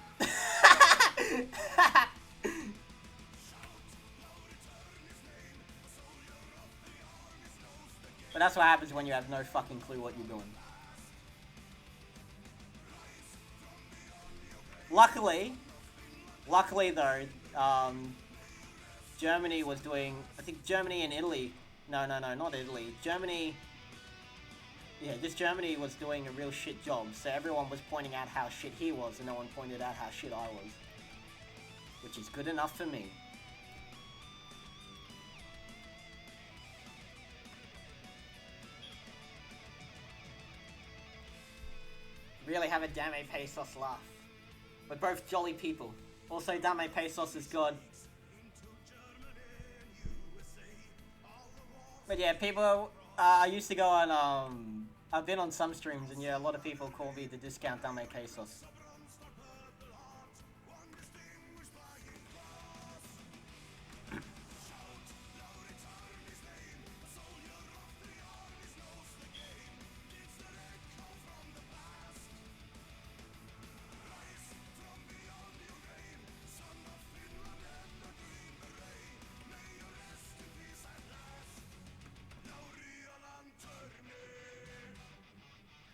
But that's what happens when you have no fucking clue what you're doing. Luckily though, Germany was doing, I think Germany and Italy, no, not Italy, Germany, yeah, this Germany was doing a real shit job, so everyone was pointing out how shit he was, and no one pointed out how shit I was. Which is good enough for me. Really have a Dame Pesos laugh. We're both jolly people. Also, Dame Pesos is God. But yeah, people, I used to go on, I've been on some streams, and yeah, a lot of people call me the discount Dame Pesos.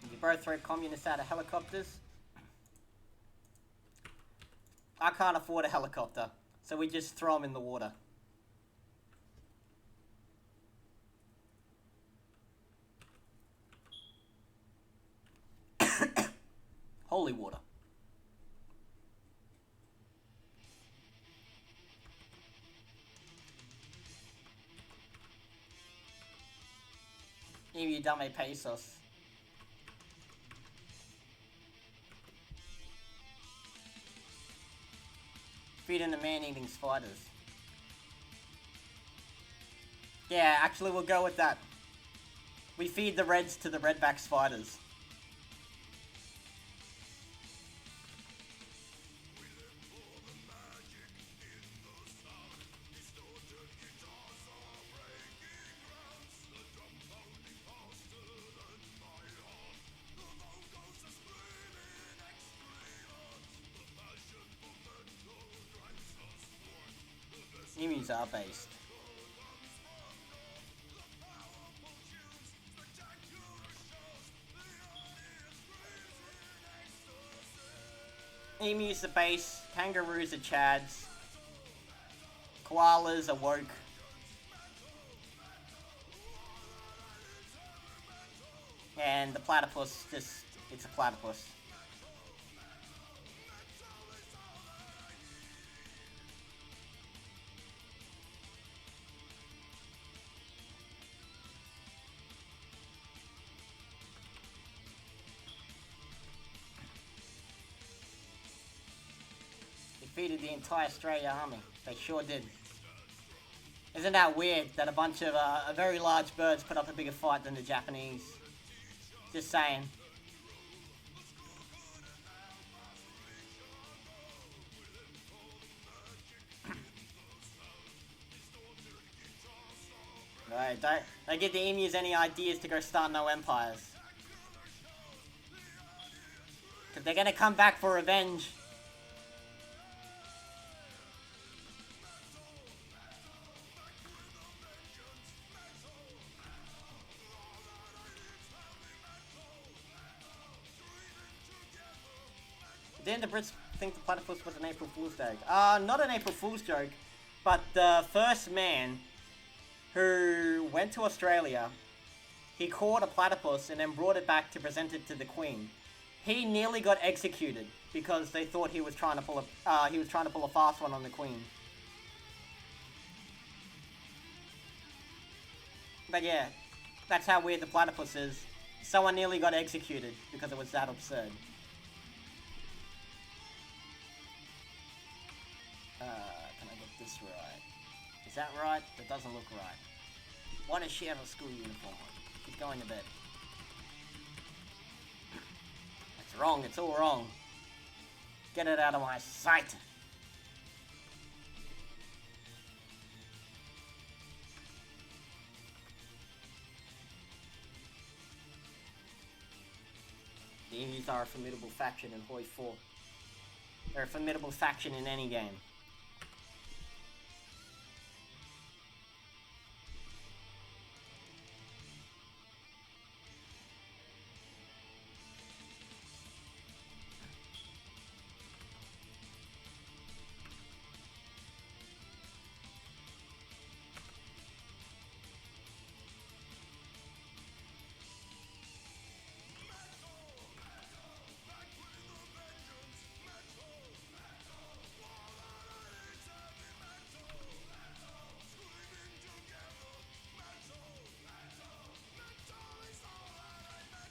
You both throw communists out of helicopters? I can't afford a helicopter, so we just throw them in the water. Holy water. You Dame Pesos. Feeding the man-eating spiders. Yeah, actually we'll go with that. We feed the reds to the redback spiders. Emus are based. Emus are base, kangaroos are chads, koalas are woke. And the platypus, just, it's a platypus. Defeated the entire Australia army. They sure did. Isn't that weird that a bunch of very large birds put up a bigger fight than the Japanese? Just saying. Right, don't give the emus any ideas to go start no empires. Because they're gonna come back for revenge. Didn't the Brits think the platypus was an April Fool's joke? Not an April Fool's joke, but the first man who went to Australia, he caught a platypus and then brought it back to present it to the Queen. He nearly got executed because they thought he was trying to pull a fast one on the Queen. But yeah, that's how weird the platypus is. Someone nearly got executed because it was that absurd. Can I get this right? Is that right? That doesn't look right. Why does she have a school uniform on? She's going to bed. That's wrong, it's all wrong. Get it out of my sight. The Emus are a formidable faction in Hoi 4. They're a formidable faction in any game.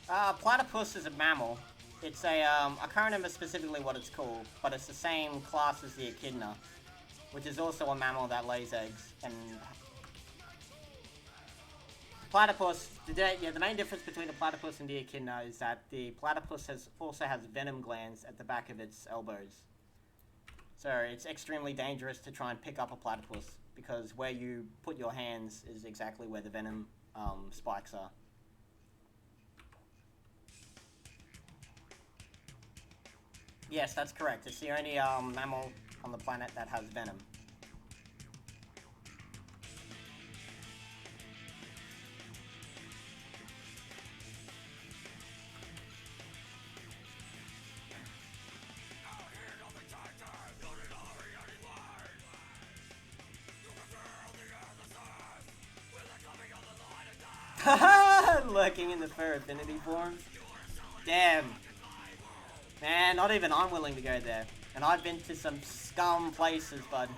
Platypus is a mammal. It's a, I can't remember specifically what it's called, but it's the same class as the echidna, which is also a mammal that lays eggs. And platypus, the main difference between the platypus and the echidna is that the platypus also has venom glands at the back of its elbows. So it's extremely dangerous to try and pick up a platypus, because where you put your hands is exactly where the venom spikes are. Yes, that's correct. It's the only mammal on the planet that has venom. Lurking in the fur affinity forms. Damn. Man, not even I'm willing to go there. And I've been to some scum places, bud.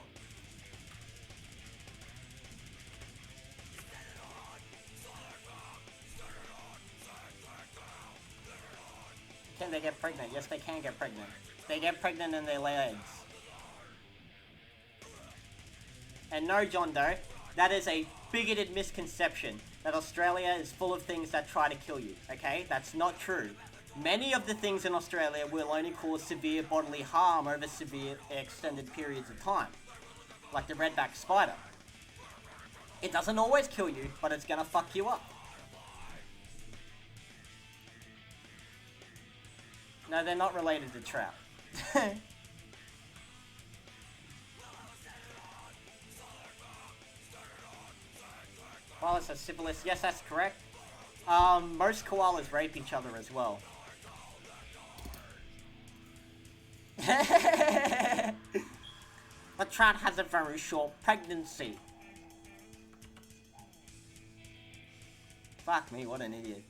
Can they get pregnant? Yes, they can get pregnant. They get pregnant and they lay eggs. And no, John Doe, that is a bigoted misconception that Australia is full of things that try to kill you, okay? That's not true. Many of the things in Australia will only cause severe bodily harm over severe extended periods of time, like the redback spider. It doesn't always kill you, but it's gonna fuck you up. No, they're not related to trout. Koalas have syphilis. Yes, that's correct. Most koalas rape each other as well. The trout has a very short pregnancy. Fuck me, what an idiot.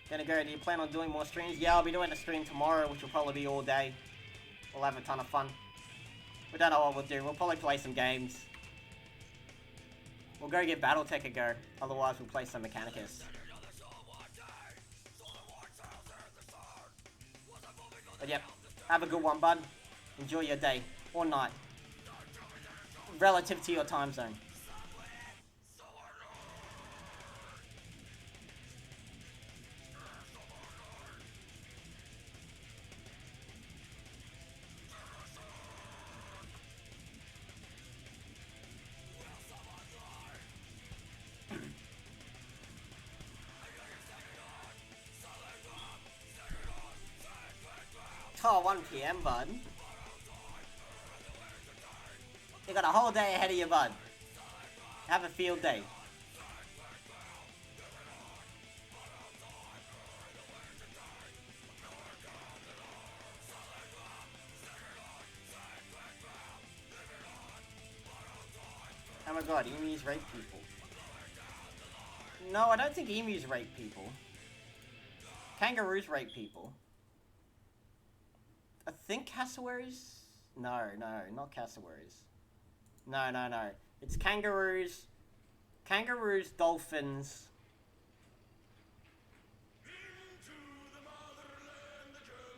Gonna go, do you plan on doing more streams? Yeah, I'll be doing a stream tomorrow, which will probably be all day. We'll have a ton of fun. We don't know what we'll do. We'll probably play some games. We'll go give Battletech a go. Otherwise, we'll play some Mechanicus. But yep, have a good one, bud. Enjoy your day or night, relative to your time zone. Oh, 1 PM, bud. You got a whole day ahead of you, bud. Have a field day. Oh my god, emus rape people. No, I don't think emus rape people. Kangaroos rape people. I think cassowaries? No, not cassowaries. No. It's kangaroos. Kangaroos, dolphins.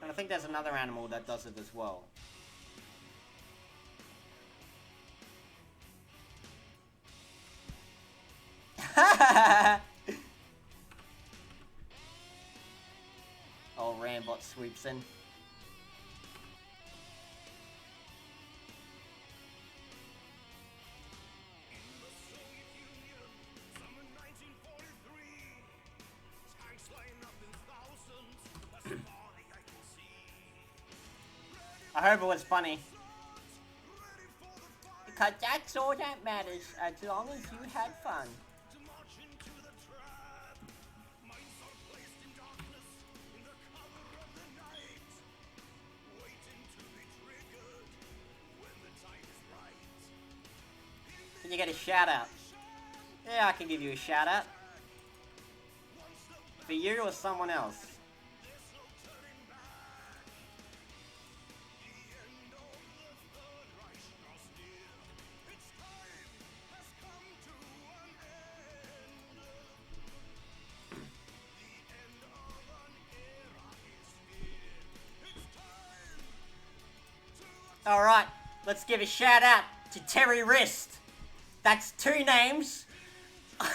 And I think there's another animal that does it as well. Oh, Rambot swoops in. I hope it was funny. Because that's all that matters, as long as you had fun. Can you get a shout out? Yeah, I can give you a shout out. For you or someone else. Alright, let's give a shout out to Terry Wrist. That's 2 names.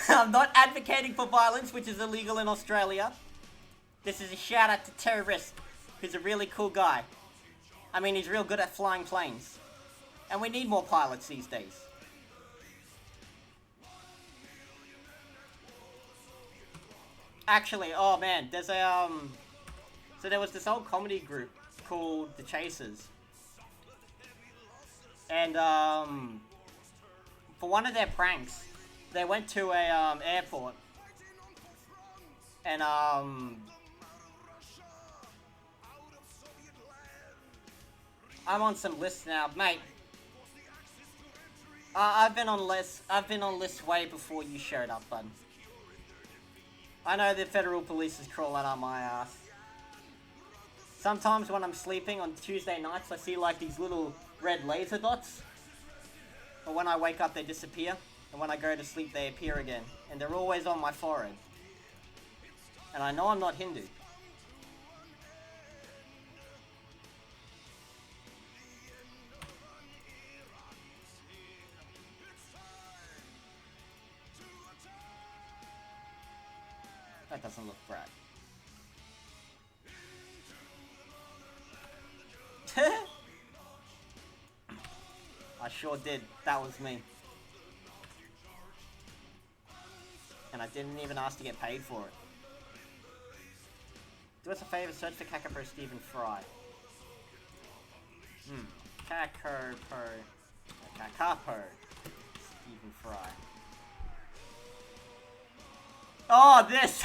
I'm not advocating for violence, which is illegal in Australia. This is a shout out to Terry Wrist, who's a really cool guy. I mean, he's real good at flying planes. And we need more pilots these days. Actually, oh man, there's a, so there was this old comedy group called The Chasers. And, for one of their pranks, they went to a, airport. And, I'm on some lists now, mate. I've been on lists way before you showed up, bud. I know the federal police is crawling on my ass. Sometimes when I'm sleeping on Tuesday nights, I see like these little red laser dots. But when I wake up, they disappear. And when I go to sleep, they appear again. And they're always on my forehead. And I know I'm not Hindu. That doesn't look right. I sure did. That was me. And I didn't even ask to get paid for it. Do us a favor, search for Kakapo Stephen Fry. Kakapo Stephen Fry. Oh, this!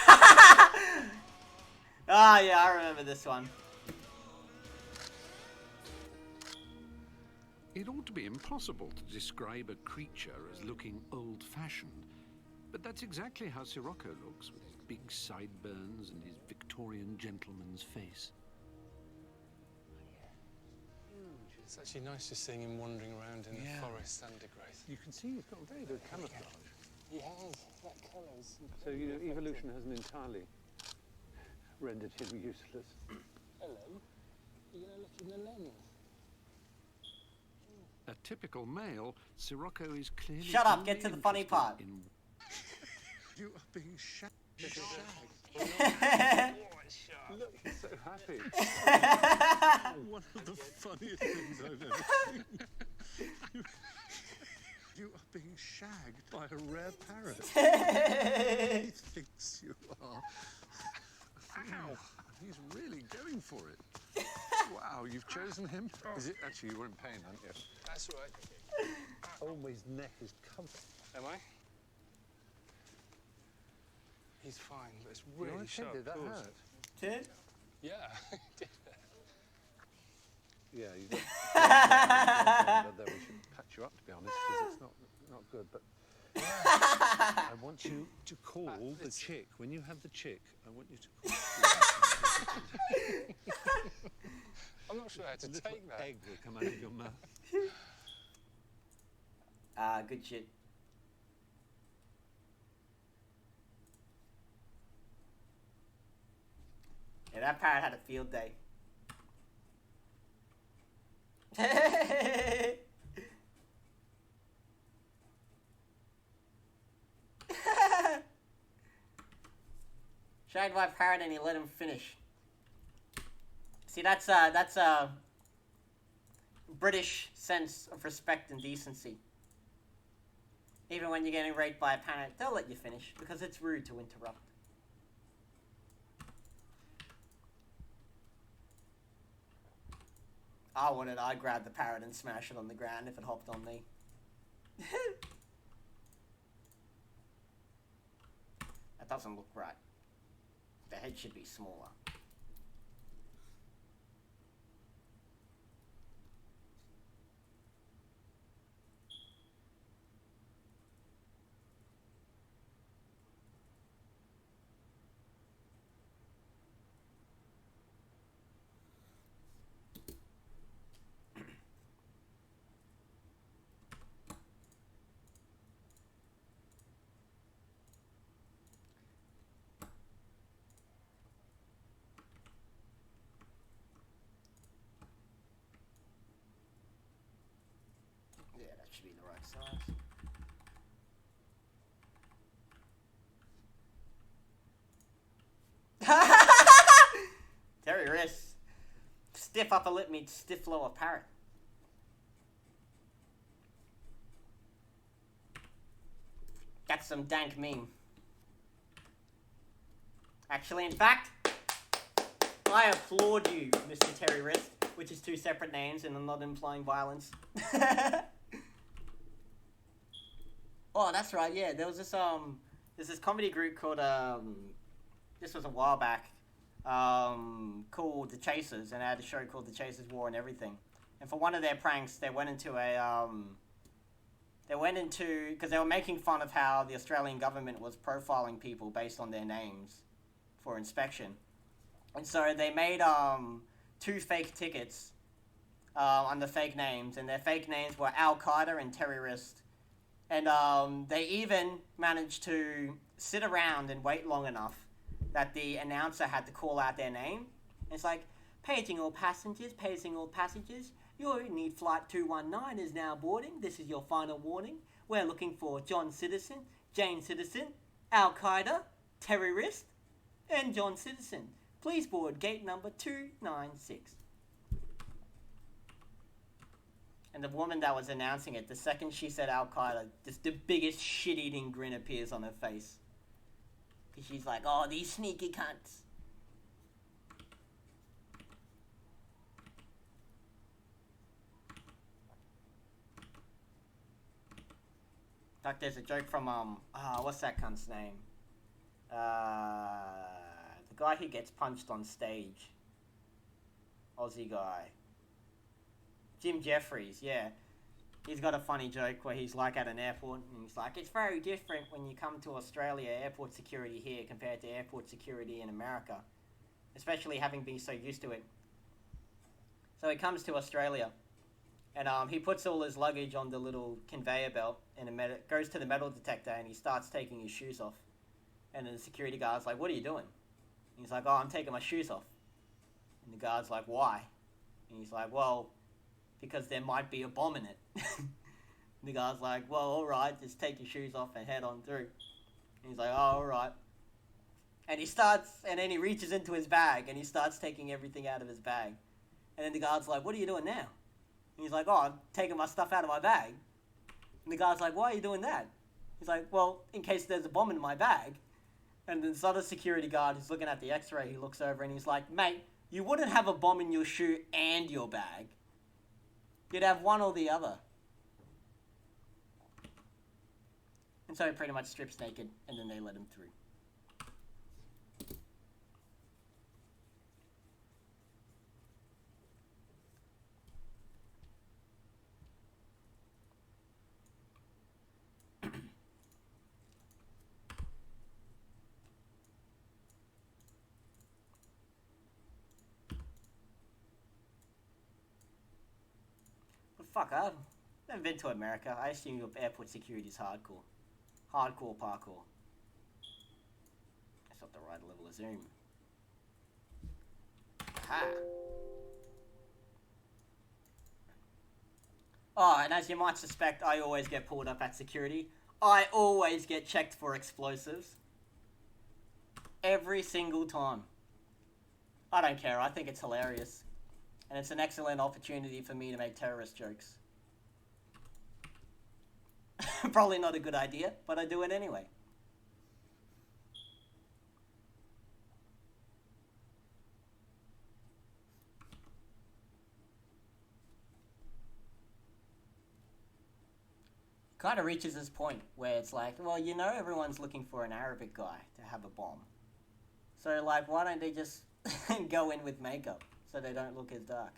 Ah, yeah, I remember this one. It ought to be impossible to describe a creature as looking old-fashioned, but that's exactly how Sirocco looks, with his big sideburns and his Victorian gentleman's face. It's actually nice just seeing him wandering around in the forest undergrowth. You can see he's got very good camouflage. He has. That colour's incredible. So, you know, evolution hasn't entirely rendered him useless. Hello. You're going to look in the lens. A typical male, Sirocco is clearly... Shut up, only get to the funny interested part. in- You are being shagged. Look, he's so happy. One of the funniest things I've ever seen. You are being shagged by a rare parrot. He thinks you are. Wow, he's really going for it. Wow, you've chosen him? Is it actually, you're in pain, aren't you? That's right. Oh, his neck is covered. Am I? He's fine, but it's really sharp. Did that claws. hurt? Did? Yeah, it did. Yeah, you got that we should patch you up, to be honest, because it's not good. But I want you to call the chick when you have the chick. I want you to call. I'm not sure how to little take that. egg will come out of your mouth. Ah, good shit. Yeah, that parrot had a field day. Shagged by a parrot and he let him finish. See, that's a British sense of respect and decency. Even when you're getting raped by a parrot, they'll let you finish because it's rude to interrupt. I wouldn't. I'd grab the parrot and smash it on the ground if it hopped on me. That doesn't look right. The head should be smaller. Yeah, that should be the right size. Terry wrist. Stiff upper lip meets stiff lower parrot. That's some dank meme. Actually, in fact, I applaud you, Mr. Terry Wrist, which is two separate names and I'm not implying violence. Oh, that's right, yeah. There's this comedy group called, this was a while back, called The Chasers, and they had a show called The Chasers War and Everything. And for one of their pranks, they went into because they were making fun of how the Australian government was profiling people based on their names for inspection. And so they made, 2 fake tickets, under fake names, and their fake names were Al-Qaeda and Terrorist. And they even managed to sit around and wait long enough that the announcer had to call out their name. And it's like, paging all passengers, your need flight 219 is now boarding. This is your final warning. We're looking for John Citizen, Jane Citizen, Al-Qaeda, Terrorist, and John Citizen. Please board gate number 296. And the woman that was announcing it, the second she said Al-Qaeda, just the biggest shit-eating grin appears on her face. Because she's like, oh, these sneaky cunts. Like, there's a joke from, what's that cunt's name? The guy who gets punched on stage. Aussie guy. Jim Jeffries, yeah. He's got a funny joke where he's like at an airport and he's like, it's very different when you come to Australia, airport security here compared to airport security in America. Especially having been so used to it. So he comes to Australia and he puts all his luggage on the little conveyor belt and goes to the metal detector and he starts taking his shoes off. And then the security guard's like, what are you doing? And he's like, oh, I'm taking my shoes off. And the guard's like, why? And he's like, well, because there might be a bomb in it. The guy's like, well, alright, just take your shoes off and head on through. And he's like, oh, alright. And then he reaches into his bag and he starts taking everything out of his bag. And then the guard's like, what are you doing now? And he's like, oh, I'm taking my stuff out of my bag. And the guard's like, why are you doing that? He's like, well, in case there's a bomb in my bag. And then this other security guard who's looking at the x-ray, he looks over and he's like, mate, you wouldn't have a bomb in your shoe and your bag. You'd have one or the other. And so he pretty much strips naked, and then they let him through. Fuck, I've never been to America. I assume your airport security is hardcore. Hardcore parkour. That's not the right level of zoom. Aha! Oh, and as you might suspect, I always get pulled up at security. I always get checked for explosives. Every single time. I don't care, I think it's hilarious. And it's an excellent opportunity for me to make terrorist jokes. Probably not a good idea, but I do it anyway. Kind of reaches this point where it's like, well, you know everyone's looking for an Arabic guy to have a bomb. So, like, why don't they just go in with makeup? So they don't look as dark.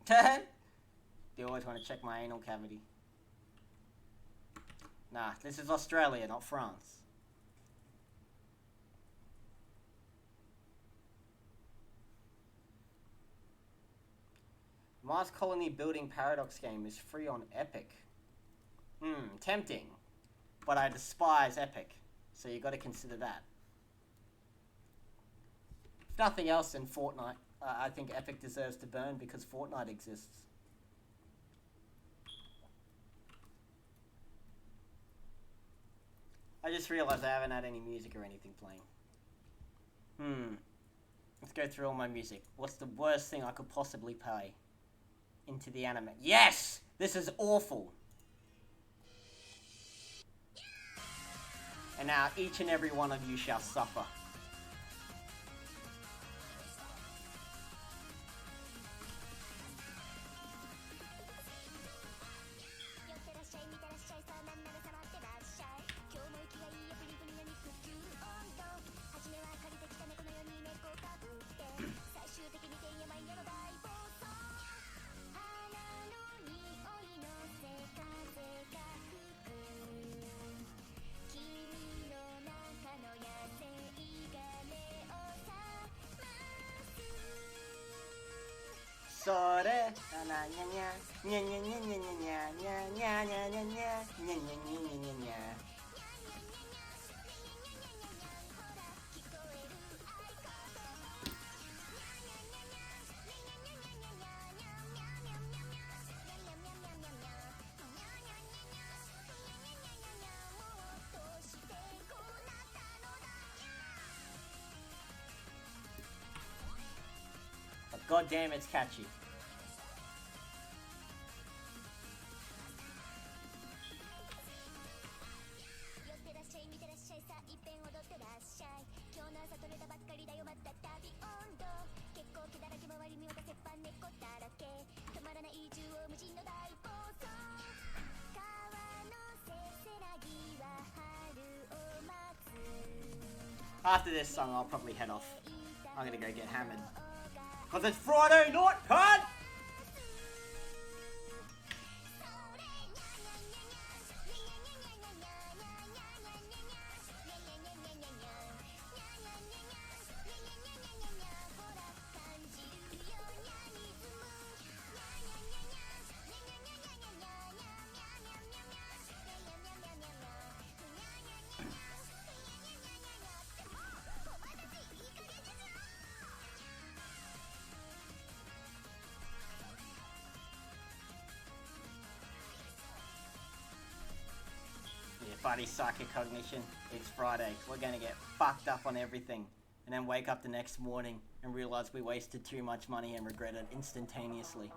Do you always want to check my anal cavity? Nah, this is Australia, not France. Mars Colony Building Paradox game is free on Epic. Tempting. But I despise Epic, so you got to consider that. nothing else in Fortnite, I think Epic deserves to burn because Fortnite exists. I just realized I haven't had any music or anything playing. Let's go through all my music. What's the worst thing I could possibly play into the anime? Yes! This is awful. And now each and every one of you shall suffer. Sore, na nya nya nya nya nya nya nya nya nya nya nya nya nya nya nya nya nya nya. But god damn, it's catchy. After this song, I'll probably head off. I'm gonna go get hammered. Cause it's Friday night, cunt! Buddy psychic cognition, it's Friday. We're gonna get fucked up on everything and then wake up the next morning and realize we wasted too much money and regret it instantaneously.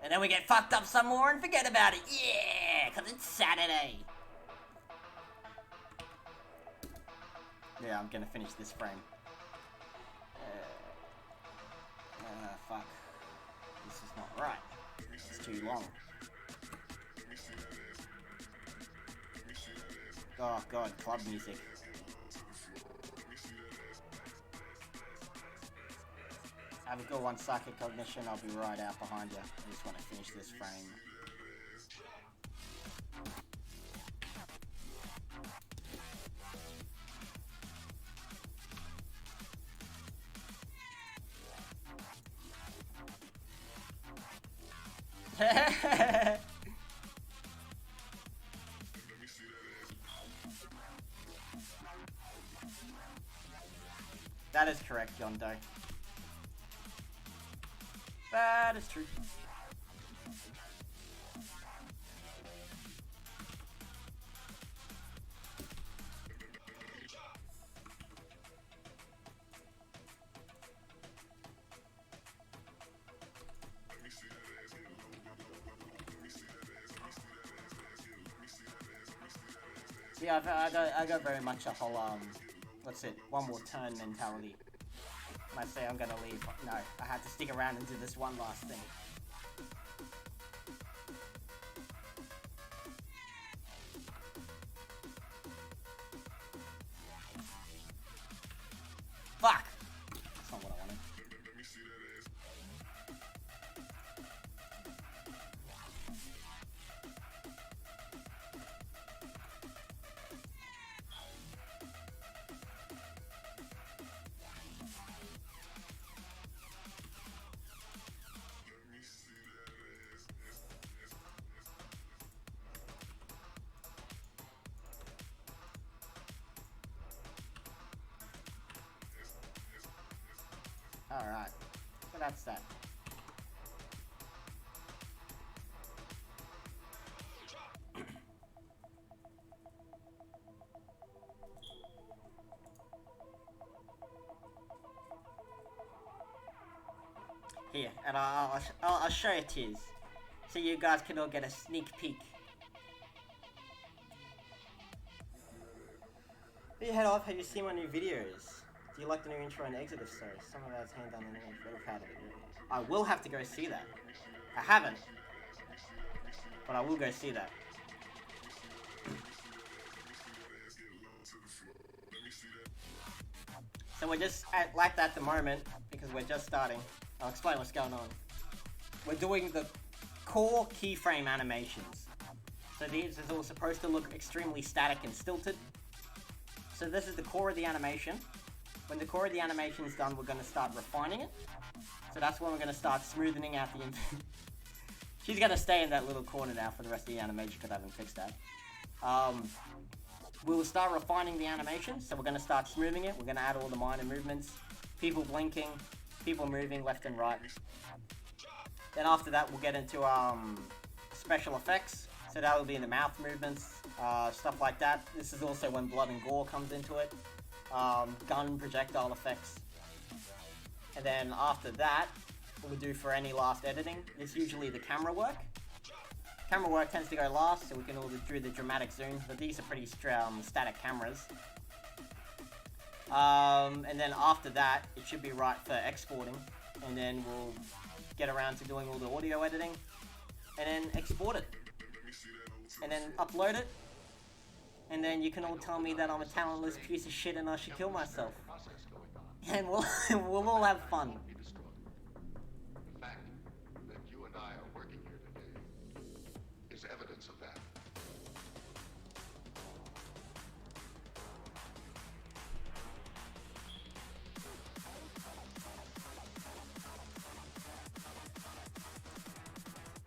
And then we get fucked up some more and forget about it. Yeah, cause it's Saturday. Yeah, I'm gonna finish this frame. Fuck. This is not right. It's too long. Oh god, club music. Have a good one, psychic cognition. I'll be right out behind you. I just want to finish this frame. That is correct, John Doe. That is true. Yeah, I got very much a whole, what's it, one more turn mentality. When I say I'm gonna leave, no, I had to stick around and do this one last thing. Fuck! That's not what I wanted. Alright. So that's that. Here, and I'll show you tis, so you guys can all get a sneak peek. Hey, head off, have you seen my new videos? Do you like the new intro and exit stories? Some of that's hand done in the image, very proud of it. I will have to go see that. I haven't, but I will go see that. So we're just like that at the moment, because we're just starting. I'll explain what's going on. We're doing the core keyframe animations. So these is all supposed to look extremely static and stilted. So this is the core of the animation. When the core of the animation is done, we're going to start refining it. So that's when we're going to start smoothing out the... She's going to stay in that little corner now for the rest of the animation because I haven't fixed that. We'll start refining the animation, so we're going to start smoothing it. We're going to add all the minor movements. People blinking, people moving left and right. Then after that, we'll get into special effects. So that will be in the mouth movements, stuff like that. This is also when blood and gore comes into it. Gun projectile effects. And then after that, what we do for any last editing is usually the camera work. Camera work tends to go last, so we can all do the dramatic zooms, but these are pretty static cameras. And then after that, it should be right for exporting, and then we'll get around to doing all the audio editing, and then export it, and then upload it, and then you can all tell me that I'm a talentless piece of shit and I should kill myself. And we'll all have fun. The fact that you and I are working here today is evidence of that.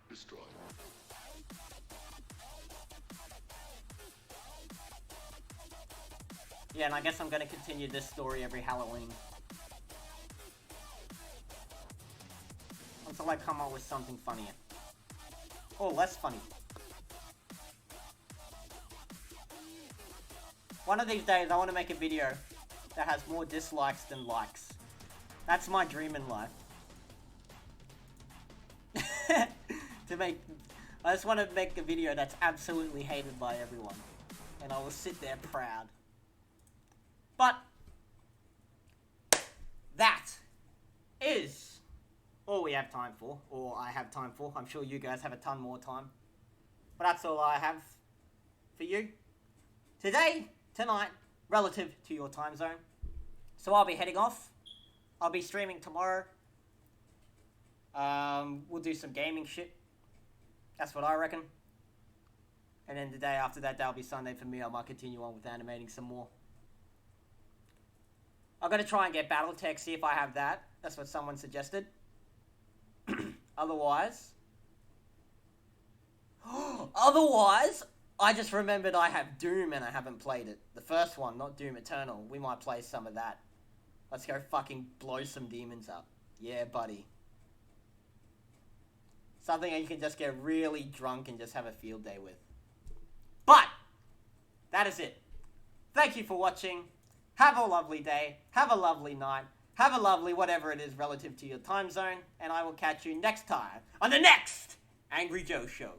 Destroy. Yeah, and I guess I'm gonna continue this story every Halloween. Until I come up with something funnier. Or less funny. One of these days, I want to make a video that has more dislikes than likes. That's my dream in life. I just want to make a video that's absolutely hated by everyone. And I will sit there proud. But that is all we have time for, or I have time for. I'm sure you guys have a ton more time. But that's all I have for you today, tonight, relative to your time zone. So I'll be heading off. I'll be streaming tomorrow. We'll do some gaming shit. That's what I reckon. And then the day after that, that'll be Sunday for me. I might continue on with animating some more. I'm going to try and get Battletech, see if I have that. That's what someone suggested. Otherwise, I just remembered I have Doom and I haven't played it. The first one, not Doom Eternal. We might play some of that. Let's go fucking blow some demons up. Yeah, buddy. Something that you can just get really drunk and just have a field day with. But, that is it. Thank you for watching. Have a lovely day. Have a lovely night. Have a lovely whatever it is relative to your time zone. And I will catch you next time on the next Angry Joe Show.